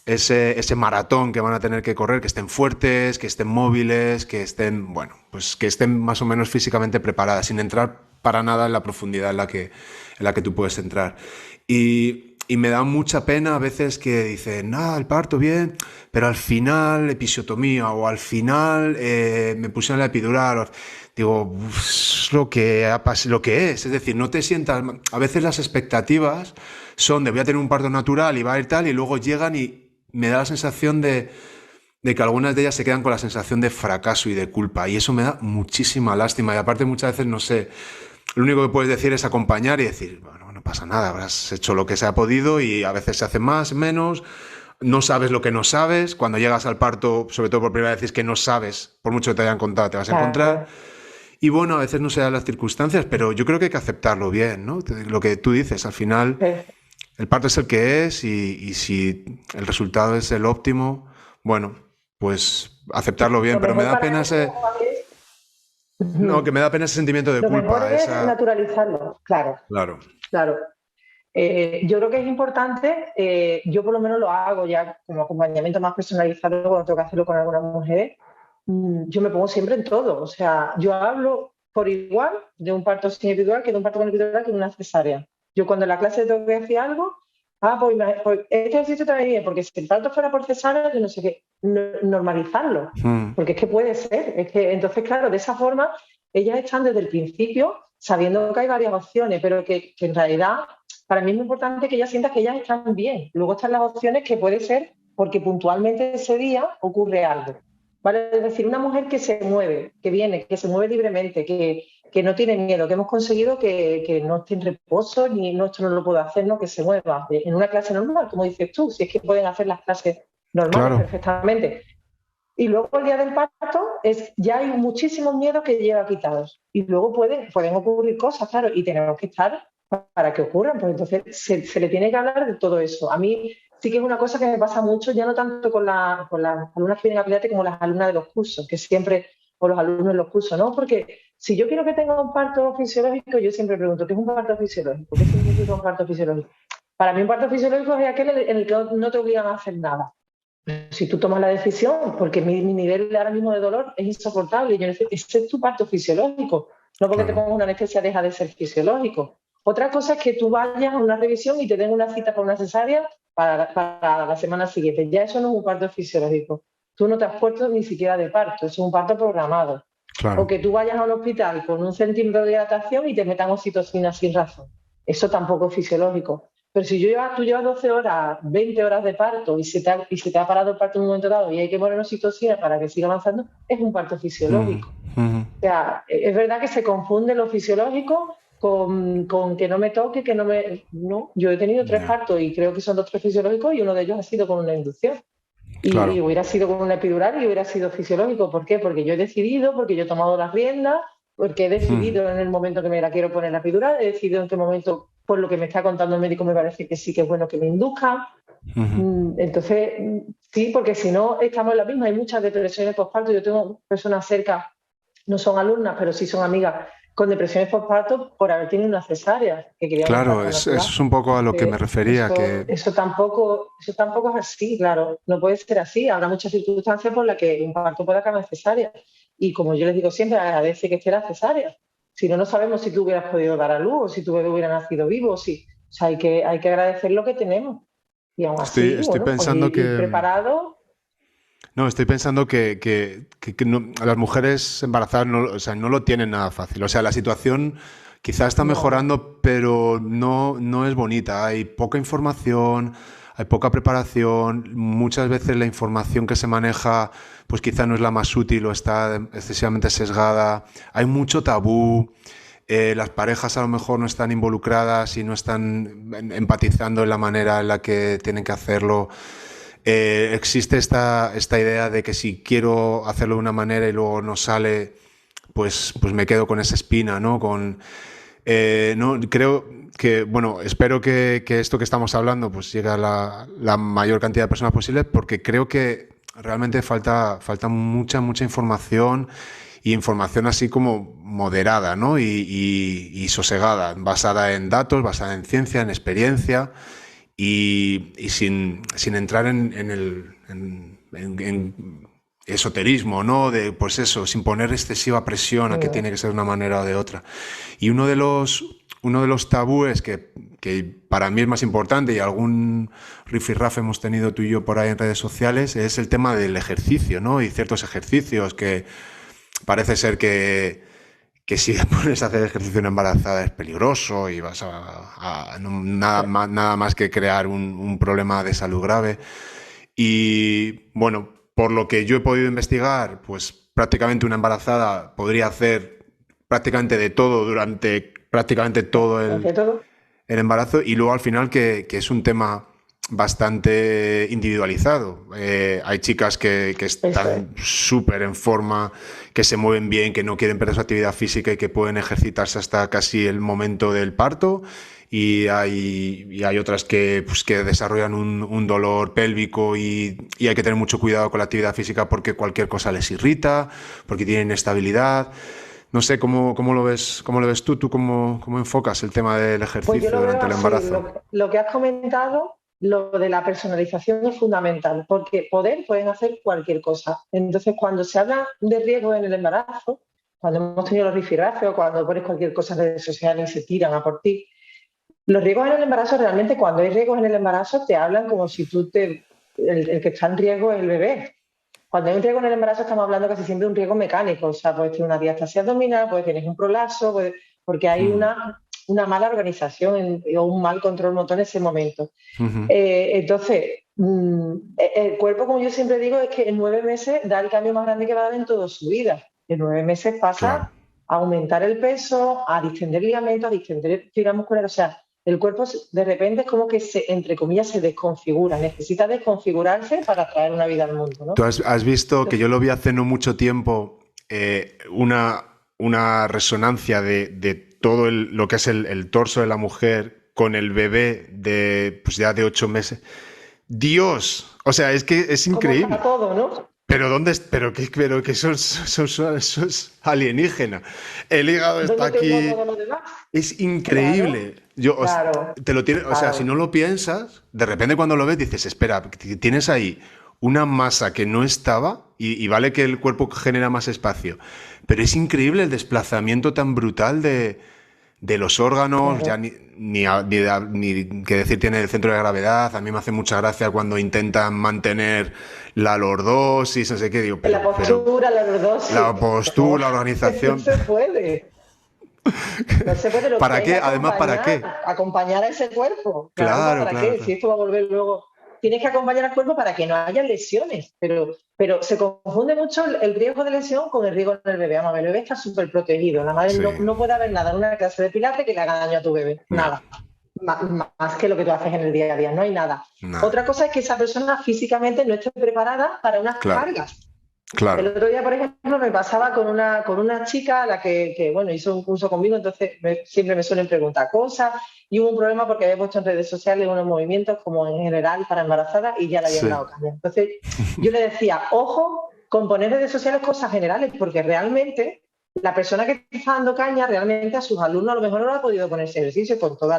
ese maratón que van a tener que correr, que estén fuertes, que estén móviles, que estén, bueno, pues que estén más o menos físicamente preparadas, sin entrar para nada en la profundidad en la que tú puedes entrar. y me da mucha pena a veces que dicen, el parto bien, pero al final episiotomía o al final me pusieron la epidural. Digo, es lo que lo que es decir, no te sientas... A veces las expectativas son de voy a tener un parto natural y va a ir tal, y luego llegan y me da la sensación de que algunas de ellas se quedan con la sensación de fracaso y de culpa, y eso me da muchísima lástima. Y aparte muchas veces, no sé, lo único que puedes decir es acompañar y decir, bueno, no pasa nada, habrás hecho lo que se ha podido, y a veces se hace más, menos, no sabes lo que no sabes. Cuando llegas al parto, sobre todo por primera vez, es que no sabes, por mucho que te hayan contado, te vas a encontrar. Claro. Y bueno, a veces no se dan las circunstancias, pero yo creo que hay que aceptarlo bien, ¿no? Lo que tú dices, al final el parto es el que es, y si el resultado es el óptimo, bueno, pues aceptarlo bien, Lo pero me mejor da para pena eso ese... es, No, que ujú, me da pena ese sentimiento de lo mejor culpa, es esa... naturalizarlo, claro, Claro, claro. Yo creo que es importante, yo por lo menos lo hago ya como acompañamiento más personalizado cuando tengo que hacerlo con algunas mujeres. Yo me pongo siempre en todo, o sea, yo hablo por igual de un parto sin epidural que de un parto con epidural que de una cesárea. Yo cuando en la clase tengo que decir algo, pues este ejercicio también bien, porque si el parto fuera por cesárea, yo no sé qué, normalizarlo, mm, porque es que puede ser, es que entonces, claro, de esa forma ellas están desde el principio sabiendo que hay varias opciones, pero que en realidad para mí es muy importante que ellas sientan que ellas están bien. Luego están las opciones que puede ser porque puntualmente ese día ocurre algo. ¿Vale? Es decir, una mujer que se mueve, que viene, que se mueve libremente, que no tiene miedo, que hemos conseguido que no esté en reposo, ni no, esto no lo puedo hacer, no, que se mueva en una clase normal, como dices tú, si es que pueden hacer las clases normales claro, perfectamente. Y luego el día del parto ya hay muchísimos miedos que lleva quitados. Y luego pueden ocurrir cosas, claro, y tenemos que estar para que ocurran. Pues entonces se le tiene que hablar de todo eso. A mí sí que es una cosa que me pasa mucho, ya no tanto con las alumnas que vienen a Pilates como las alumnas de los cursos, que siempre, o los alumnos de los cursos, ¿no? Porque si yo quiero que tenga un parto fisiológico, yo siempre pregunto, ¿qué es un parto fisiológico? ¿Qué significa un parto fisiológico? Para mí un parto fisiológico es aquel en el que no te obligan a hacer nada. Si tú tomas la decisión, porque mi nivel ahora mismo de dolor es insoportable, yo necesito, ese es tu parto fisiológico, no porque te claro. pongas una anestesia deja de ser fisiológico. Otra cosa es que tú vayas a una revisión y te den una cita para una cesárea para la semana siguiente. Ya eso no es un parto fisiológico. Tú no te has puesto ni siquiera de parto, eso es un parto programado. O Claro. que tú vayas a un hospital con 1 centímetro de dilatación y te metan oxitocina sin razón. Eso tampoco es fisiológico. Pero si tú llevas 12 horas, 20 horas de parto y se te ha parado el parto en un momento dado y hay que poner oxitocina para que siga avanzando, es un parto Mm, fisiológico. mm, O sea, es verdad que se confunde lo fisiológico con que no me toque, que no me... No, yo he tenido 3 partos y creo que son 2 fisiológicos y uno de ellos ha sido con una inducción. Y claro. hubiera sido con una epidural y hubiera sido fisiológico. ¿Por qué? Porque yo he decidido, porque yo he tomado las riendas, porque he Mm, decidido en el momento que me la quiero poner la epidural, he decidido en qué momento, por lo que me está contando el médico, me parece que sí que es bueno que me induzca. mm, Entonces, sí, porque si no, estamos en la misma. Hay muchas depresiones postparto. Yo tengo personas cerca, no son alumnas, pero sí son amigas, con depresiones postparto por haber tenido una cesárea, que querían un claro, parto eso natural. es un poco a lo que me Entonces, refería, que... eso tampoco es así, claro. No puede ser así. Habrá muchas circunstancias por las que un parto pueda acabar en cesárea. Y como yo les digo siempre, agradece que esté la cesárea. Si no, no sabemos si tú hubieras podido dar a luz o si tu bebé hubiera nacido vivo. O sea, hay que agradecer lo que tenemos. Y aún así, Estoy bueno, pues pensando ir que... preparado. No, estoy pensando que las mujeres embarazadas no, o sea, no lo tienen nada fácil. O sea, la situación quizá está No, mejorando, pero no es bonita. Hay poca información, hay poca preparación. Muchas veces la información que se maneja, pues quizá no es la más útil o está excesivamente sesgada. Hay mucho tabú. Las parejas a lo mejor no están involucradas y no están empatizando en la manera en la que tienen que hacerlo. Existe esta idea de que si quiero hacerlo de una manera y luego no sale, pues me quedo con esa espina, ¿no? No, creo que, bueno, espero que esto que estamos hablando pues llegue a la mayor cantidad de personas posible, porque creo que realmente falta mucha información, y información así como moderada, ¿no? Y sosegada, basada en datos, basada en ciencia, en experiencia, y sin entrar en esoterismo, ¿no? De, pues eso, sin poner excesiva presión a que tiene que ser de una manera o de otra. Y uno de los tabúes que para mí es más importante, y algún rifirrafe hemos tenido tú y yo por ahí en redes sociales, es el tema del ejercicio, ¿no? Y ciertos ejercicios que parece ser que si te pones a hacer ejercicio en embarazada es peligroso y vas nada más que crear un problema de salud grave. Y bueno, por lo que yo he podido investigar, pues prácticamente una embarazada podría hacer prácticamente de todo durante prácticamente todo ¿Hace todo? el embarazo, y luego al final que es un tema bastante individualizado. Hay chicas que Eso es. están súper en forma, que se mueven bien, que no quieren perder su actividad física y que pueden ejercitarse hasta casi el momento del parto. Y hay otras pues, que desarrollan un dolor pélvico y hay que tener mucho cuidado con la actividad física porque cualquier cosa les irrita, porque tienen inestabilidad. No sé cómo lo ves tú. ¿Tú cómo enfocas el tema del Pues yo ejercicio lo veo durante el así, embarazo? lo que has comentado, lo de la personalización es fundamental, porque pueden hacer cualquier cosa. Entonces, cuando se habla de riesgo en el embarazo, cuando hemos tenido los rifirrafes o cuando pones cualquier cosa en redes sociales y se tiran a por ti, los riesgos en el embarazo, realmente cuando hay riesgos en el embarazo, te hablan como si el que está en riesgo es el bebé. Cuando hay un riesgo en el embarazo estamos hablando casi siempre de un riesgo mecánico, o sea, puedes tener una diastasia abdominal, puedes tener un prolapso, porque hay Mm. una mala organización o un mal control motor en ese momento. Ujú. Entonces, el cuerpo, como yo siempre digo, es que en 9 meses da el cambio más grande que va a dar en toda su vida. En 9 meses Claro. pasa a aumentar el peso, a distender ligamentos, a distender fibras musculares. O sea, el cuerpo de repente es como que entre comillas, se desconfigura. Necesita desconfigurarse para traer una vida al mundo, ¿no? Tú has visto que yo lo vi hace no mucho tiempo, una resonancia de todo lo que es el torso de la mujer con el bebé pues ya de 8 meses. Dios, o sea, es que es ¿Cómo está increíble. todo, no? Pero dónde, pero que eso es alienígena. El hígado está ¿Dónde tengo aquí. todo lo demás? Es Claro, increíble. claro, O sea, si claro. no lo piensas, de repente cuando lo ves dices, espera, tienes ahí una masa que no estaba y vale que el cuerpo genera más espacio, pero es increíble el desplazamiento tan brutal de los órganos, ya Claro. ni qué decir tiene el centro de gravedad. A mí me hace mucha gracia cuando intentan mantener la lordosis, no sé qué, digo, La pero postura, la lordosis, la no, postura, la no organización, se puede. No se puede, lo que ¿para hay es qué? Además, ¿para qué? acompañar a ese cuerpo. Claro, Claro, ¿para claro, qué? Si claro. esto va a volver luego. Tienes que acompañar al cuerpo para que no haya lesiones, pero se confunde mucho el riesgo de lesión con el riesgo en el bebé. Vamos, el bebé está súper protegido. La madre Sí, no puede haber nada en una clase de pilates que le haga daño a tu bebé. no, Nada. Más que lo que tú haces en el día a día. No hay nada. nada. Otra cosa es que esa persona físicamente no esté preparada para unas Claro, cargas. El claro. otro día, por ejemplo, me pasaba con una chica a la que, bueno, hizo un curso conmigo, entonces siempre me suelen preguntar cosas y hubo un problema porque había puesto en redes sociales unos movimientos como en general para embarazadas y ya le habían Sí, dado caña. Entonces yo le decía, ojo con poner en redes sociales cosas generales porque realmente la persona que está dando caña realmente a sus alumnos a lo mejor no le ha podido poner ese ejercicio con toda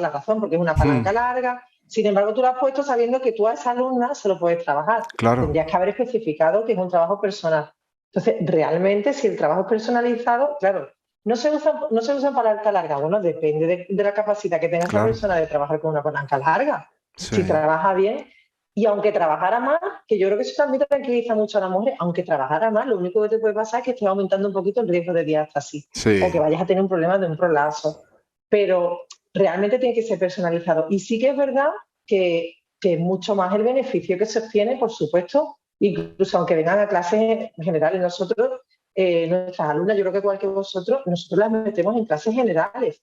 la razón porque es una mm, palanca larga. Sin embargo, tú lo has puesto sabiendo que tú a esa alumna se lo puedes trabajar. claro, Tendrías que haber especificado que es un trabajo personal. Entonces, realmente, si el trabajo es personalizado, claro, no se usa palanca larga. Bueno, depende de la capacidad que tenga esa claro. persona de trabajar con una palanca larga. Sí, Si trabaja bien, y aunque trabajara más, que yo creo que eso también tranquiliza mucho a las mujeres, aunque trabajara más, lo único que te puede pasar es que estés aumentando un poquito el riesgo de diástasis o sí. que vayas a tener un problema de un prolapso. Pero realmente tiene que ser personalizado. Y sí que es verdad que es mucho más el beneficio que se obtiene, por supuesto, incluso aunque vengan a clases generales. Nosotros, nuestras alumnas, yo creo que igual que vosotros, nosotros las metemos en clases generales.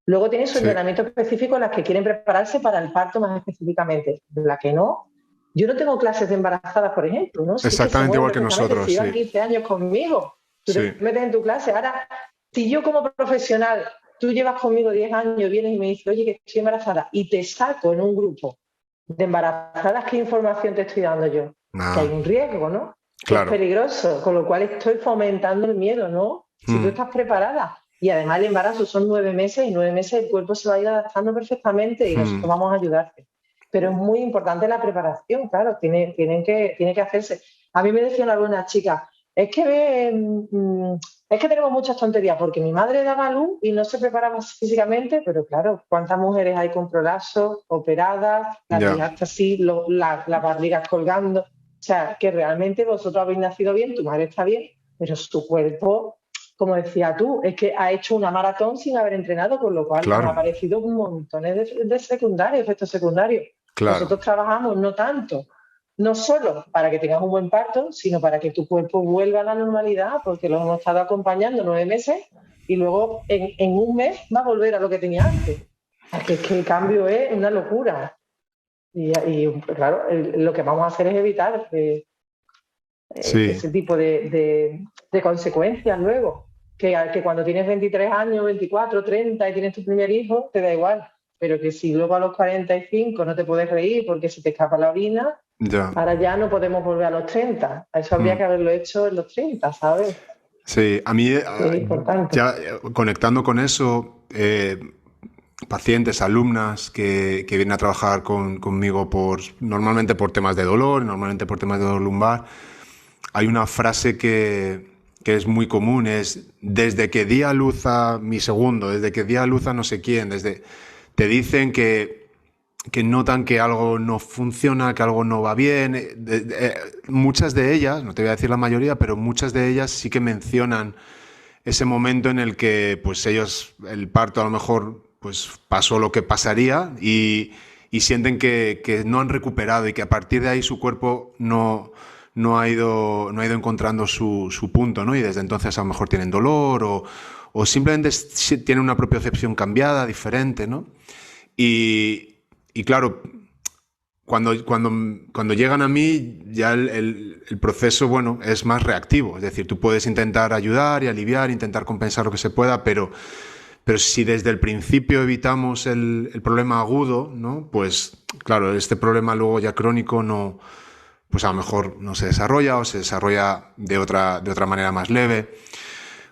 Luego tienen su Sí, entrenamiento específico las que quieren prepararse para el parto más específicamente. La que no, yo no tengo clases de embarazadas, por ejemplo, ¿no? Si es que se exactamente mueven igual que perfectamente, si nosotros, llevan sí. 15 años conmigo, tú Sí. te metes en tu clase. Ahora, si yo como profesional, tú llevas conmigo 10 años, vienes y me dices, oye, que estoy embarazada, y te saco en un grupo de embarazadas, ¿qué información te estoy dando yo? Que hay Nada, un riesgo, ¿no? Que es claro. peligroso, con lo cual estoy fomentando el miedo, ¿no? Si tú Mm, estás preparada. Y además el embarazo son 9 meses y en 9 meses el cuerpo se va a ir adaptando perfectamente y nosotros mm. vamos a ayudarte. Pero es muy importante la preparación, claro, tiene que hacerse. A mí me decían algunas chicas, es que Es que tenemos muchas tonterías, porque mi madre daba a luz y no se preparaba físicamente, pero claro, ¿cuántas mujeres hay con prolapso, operadas, las Ya, dejaste así, las barrigas colgando? O sea, que realmente vosotros habéis nacido bien, tu madre está bien, pero su cuerpo, como decía tú, es que ha hecho una maratón sin haber entrenado, con lo cual han claro, aparecido un montón de secundarios, efectos secundarios. claro. Nosotros trabajamos no tanto, no solo para que tengas un buen parto, sino para que tu cuerpo vuelva a la normalidad, porque lo hemos estado acompañando 9 meses y luego en un mes va a volver a lo que tenía antes. Es que el cambio es una locura. Claro, lo que vamos a hacer es evitar Sí, ese tipo de consecuencias luego. Que cuando tienes 23 años, 24, 30 y tienes tu primer hijo, te da igual. Pero que si luego a los 45 no te puedes reír porque se te escapa la orina, ya. ahora ya no podemos volver a los 30. Eso habría Mm. que haberlo hecho en los 30, ¿sabes? Sí, a mí, Que es importante. ya conectando con eso, pacientes, alumnas que vienen a trabajar conmigo normalmente por temas de dolor, normalmente por temas de dolor lumbar, hay una frase que es muy común, es desde que di a luz a mi segundo, desde que di a luz a no sé quién, te dicen que notan que algo no funciona, que algo no va bien. Muchas de ellas, no te voy a decir la mayoría, pero muchas de ellas sí que mencionan ese momento en el que pues ellos, el parto a lo mejor pues pasó lo que pasaría y sienten que no han recuperado y que a partir de ahí su cuerpo no ha ido encontrando su punto, ¿no? Y desde entonces a lo mejor tienen dolor o simplemente tienen una propiocepción cambiada, diferente, ¿no? Y claro, cuando llegan a mí, ya el proceso, bueno, es más reactivo. Es decir, tú puedes intentar ayudar y aliviar, intentar compensar lo que se pueda, pero si desde el principio evitamos el problema agudo, ¿no? Pues claro, este problema luego ya crónico no, pues a lo mejor no se desarrolla o se desarrolla de otra manera más leve.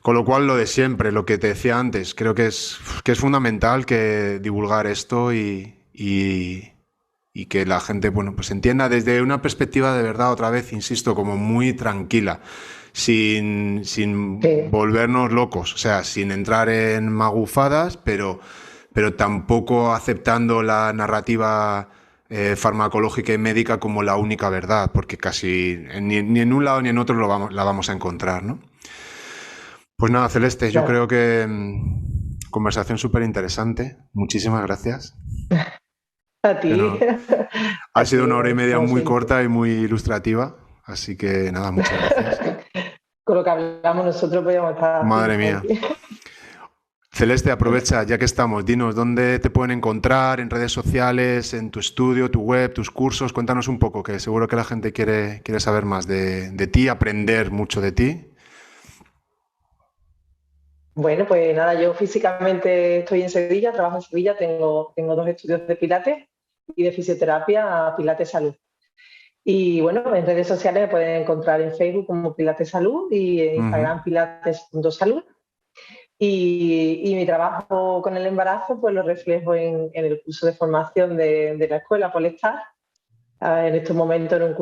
Con lo cual, lo de siempre, lo que te decía antes, creo que es fundamental que divulgar esto y que la gente, bueno, pues entienda desde una perspectiva de verdad, otra vez, insisto, como muy tranquila, sin Sí, volvernos locos, o sea, sin entrar en magufadas, pero tampoco aceptando la narrativa farmacológica y médica como la única verdad, porque casi ni en un lado ni en otro la vamos a encontrar, ¿no? Pues nada, Celeste, yo claro. creo que conversación súper interesante. Muchísimas gracias. A ti, Pero ha a sido ti, una hora y media como muy siempre. corta y muy ilustrativa, así que nada, muchas gracias. Con lo que hablamos nosotros podíamos estar Madre 5 mía. aquí. Celeste, aprovecha, ya que estamos, dinos dónde te pueden encontrar, en redes sociales, en tu estudio, tu web, tus cursos. Cuéntanos un poco, que seguro que la gente quiere saber más de ti, aprender mucho de ti. Bueno, pues nada, yo físicamente estoy en Sevilla, trabajo en Sevilla, tengo 2 estudios de Pilates y de fisioterapia, Pilates Salud. Y bueno, en redes sociales me pueden encontrar en Facebook como Pilates Salud y en Ujú. Instagram pilates.salud. Y mi trabajo con el embarazo pues lo reflejo en el curso de formación de la escuela Polestar, en estos momentos en un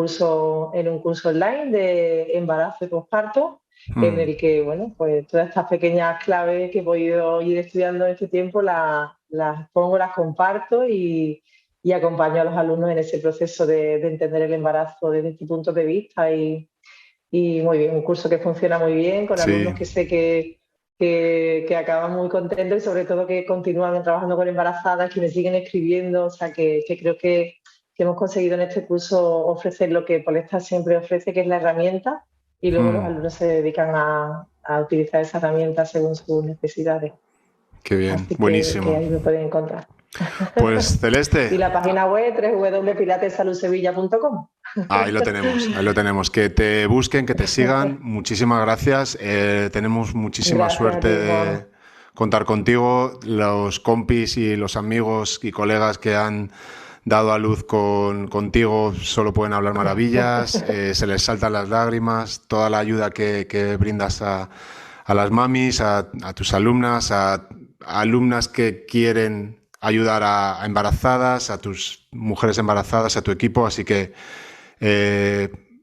curso online de embarazo y posparto, en Mm. el que, bueno, pues todas estas pequeñas claves que he podido ir estudiando en este tiempo las pongo, las comparto y acompaño a los alumnos en ese proceso de entender el embarazo desde este punto de vista y muy bien, un curso que funciona muy bien, con Sí. alumnos que sé que acaban muy contentos y sobre todo que continúan trabajando con embarazadas, que me siguen escribiendo, o sea que creo que hemos conseguido en este curso ofrecer lo que Polestar siempre ofrece, que es la herramienta, y luego los Mm. alumnos se dedican a utilizar esa herramienta según sus necesidades. Qué bien, Así que buenísimo. ahí me pueden encontrar. Pues Celeste, Y la página web www.pilatessaludsevilla.com. ahí lo tenemos, ahí lo tenemos. Que te busquen, que te sigan. Muchísimas gracias. Tenemos muchísima Gracias a suerte ti, Juan. de contar contigo. Los compis y los amigos y colegas que han dado a luz contigo solo pueden hablar maravillas. Se les saltan las lágrimas. Toda la ayuda que brindas a las mamis, a tus alumnas, a alumnas que quieren ayudar a embarazadas, a tus mujeres embarazadas, a tu equipo. Así que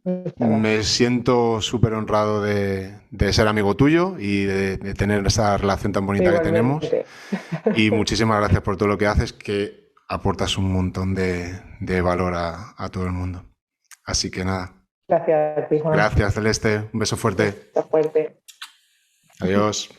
Muchas Me gracias. siento súper honrado de ser amigo tuyo y de tener esa relación tan bonita que tenemos. Igualmente. Y muchísimas gracias por todo lo que haces, que aportas un montón de valor a todo el mundo. Así que nada, Gracias a ti, Juan. gracias Celeste, un beso fuerte. Está fuerte. Adiós.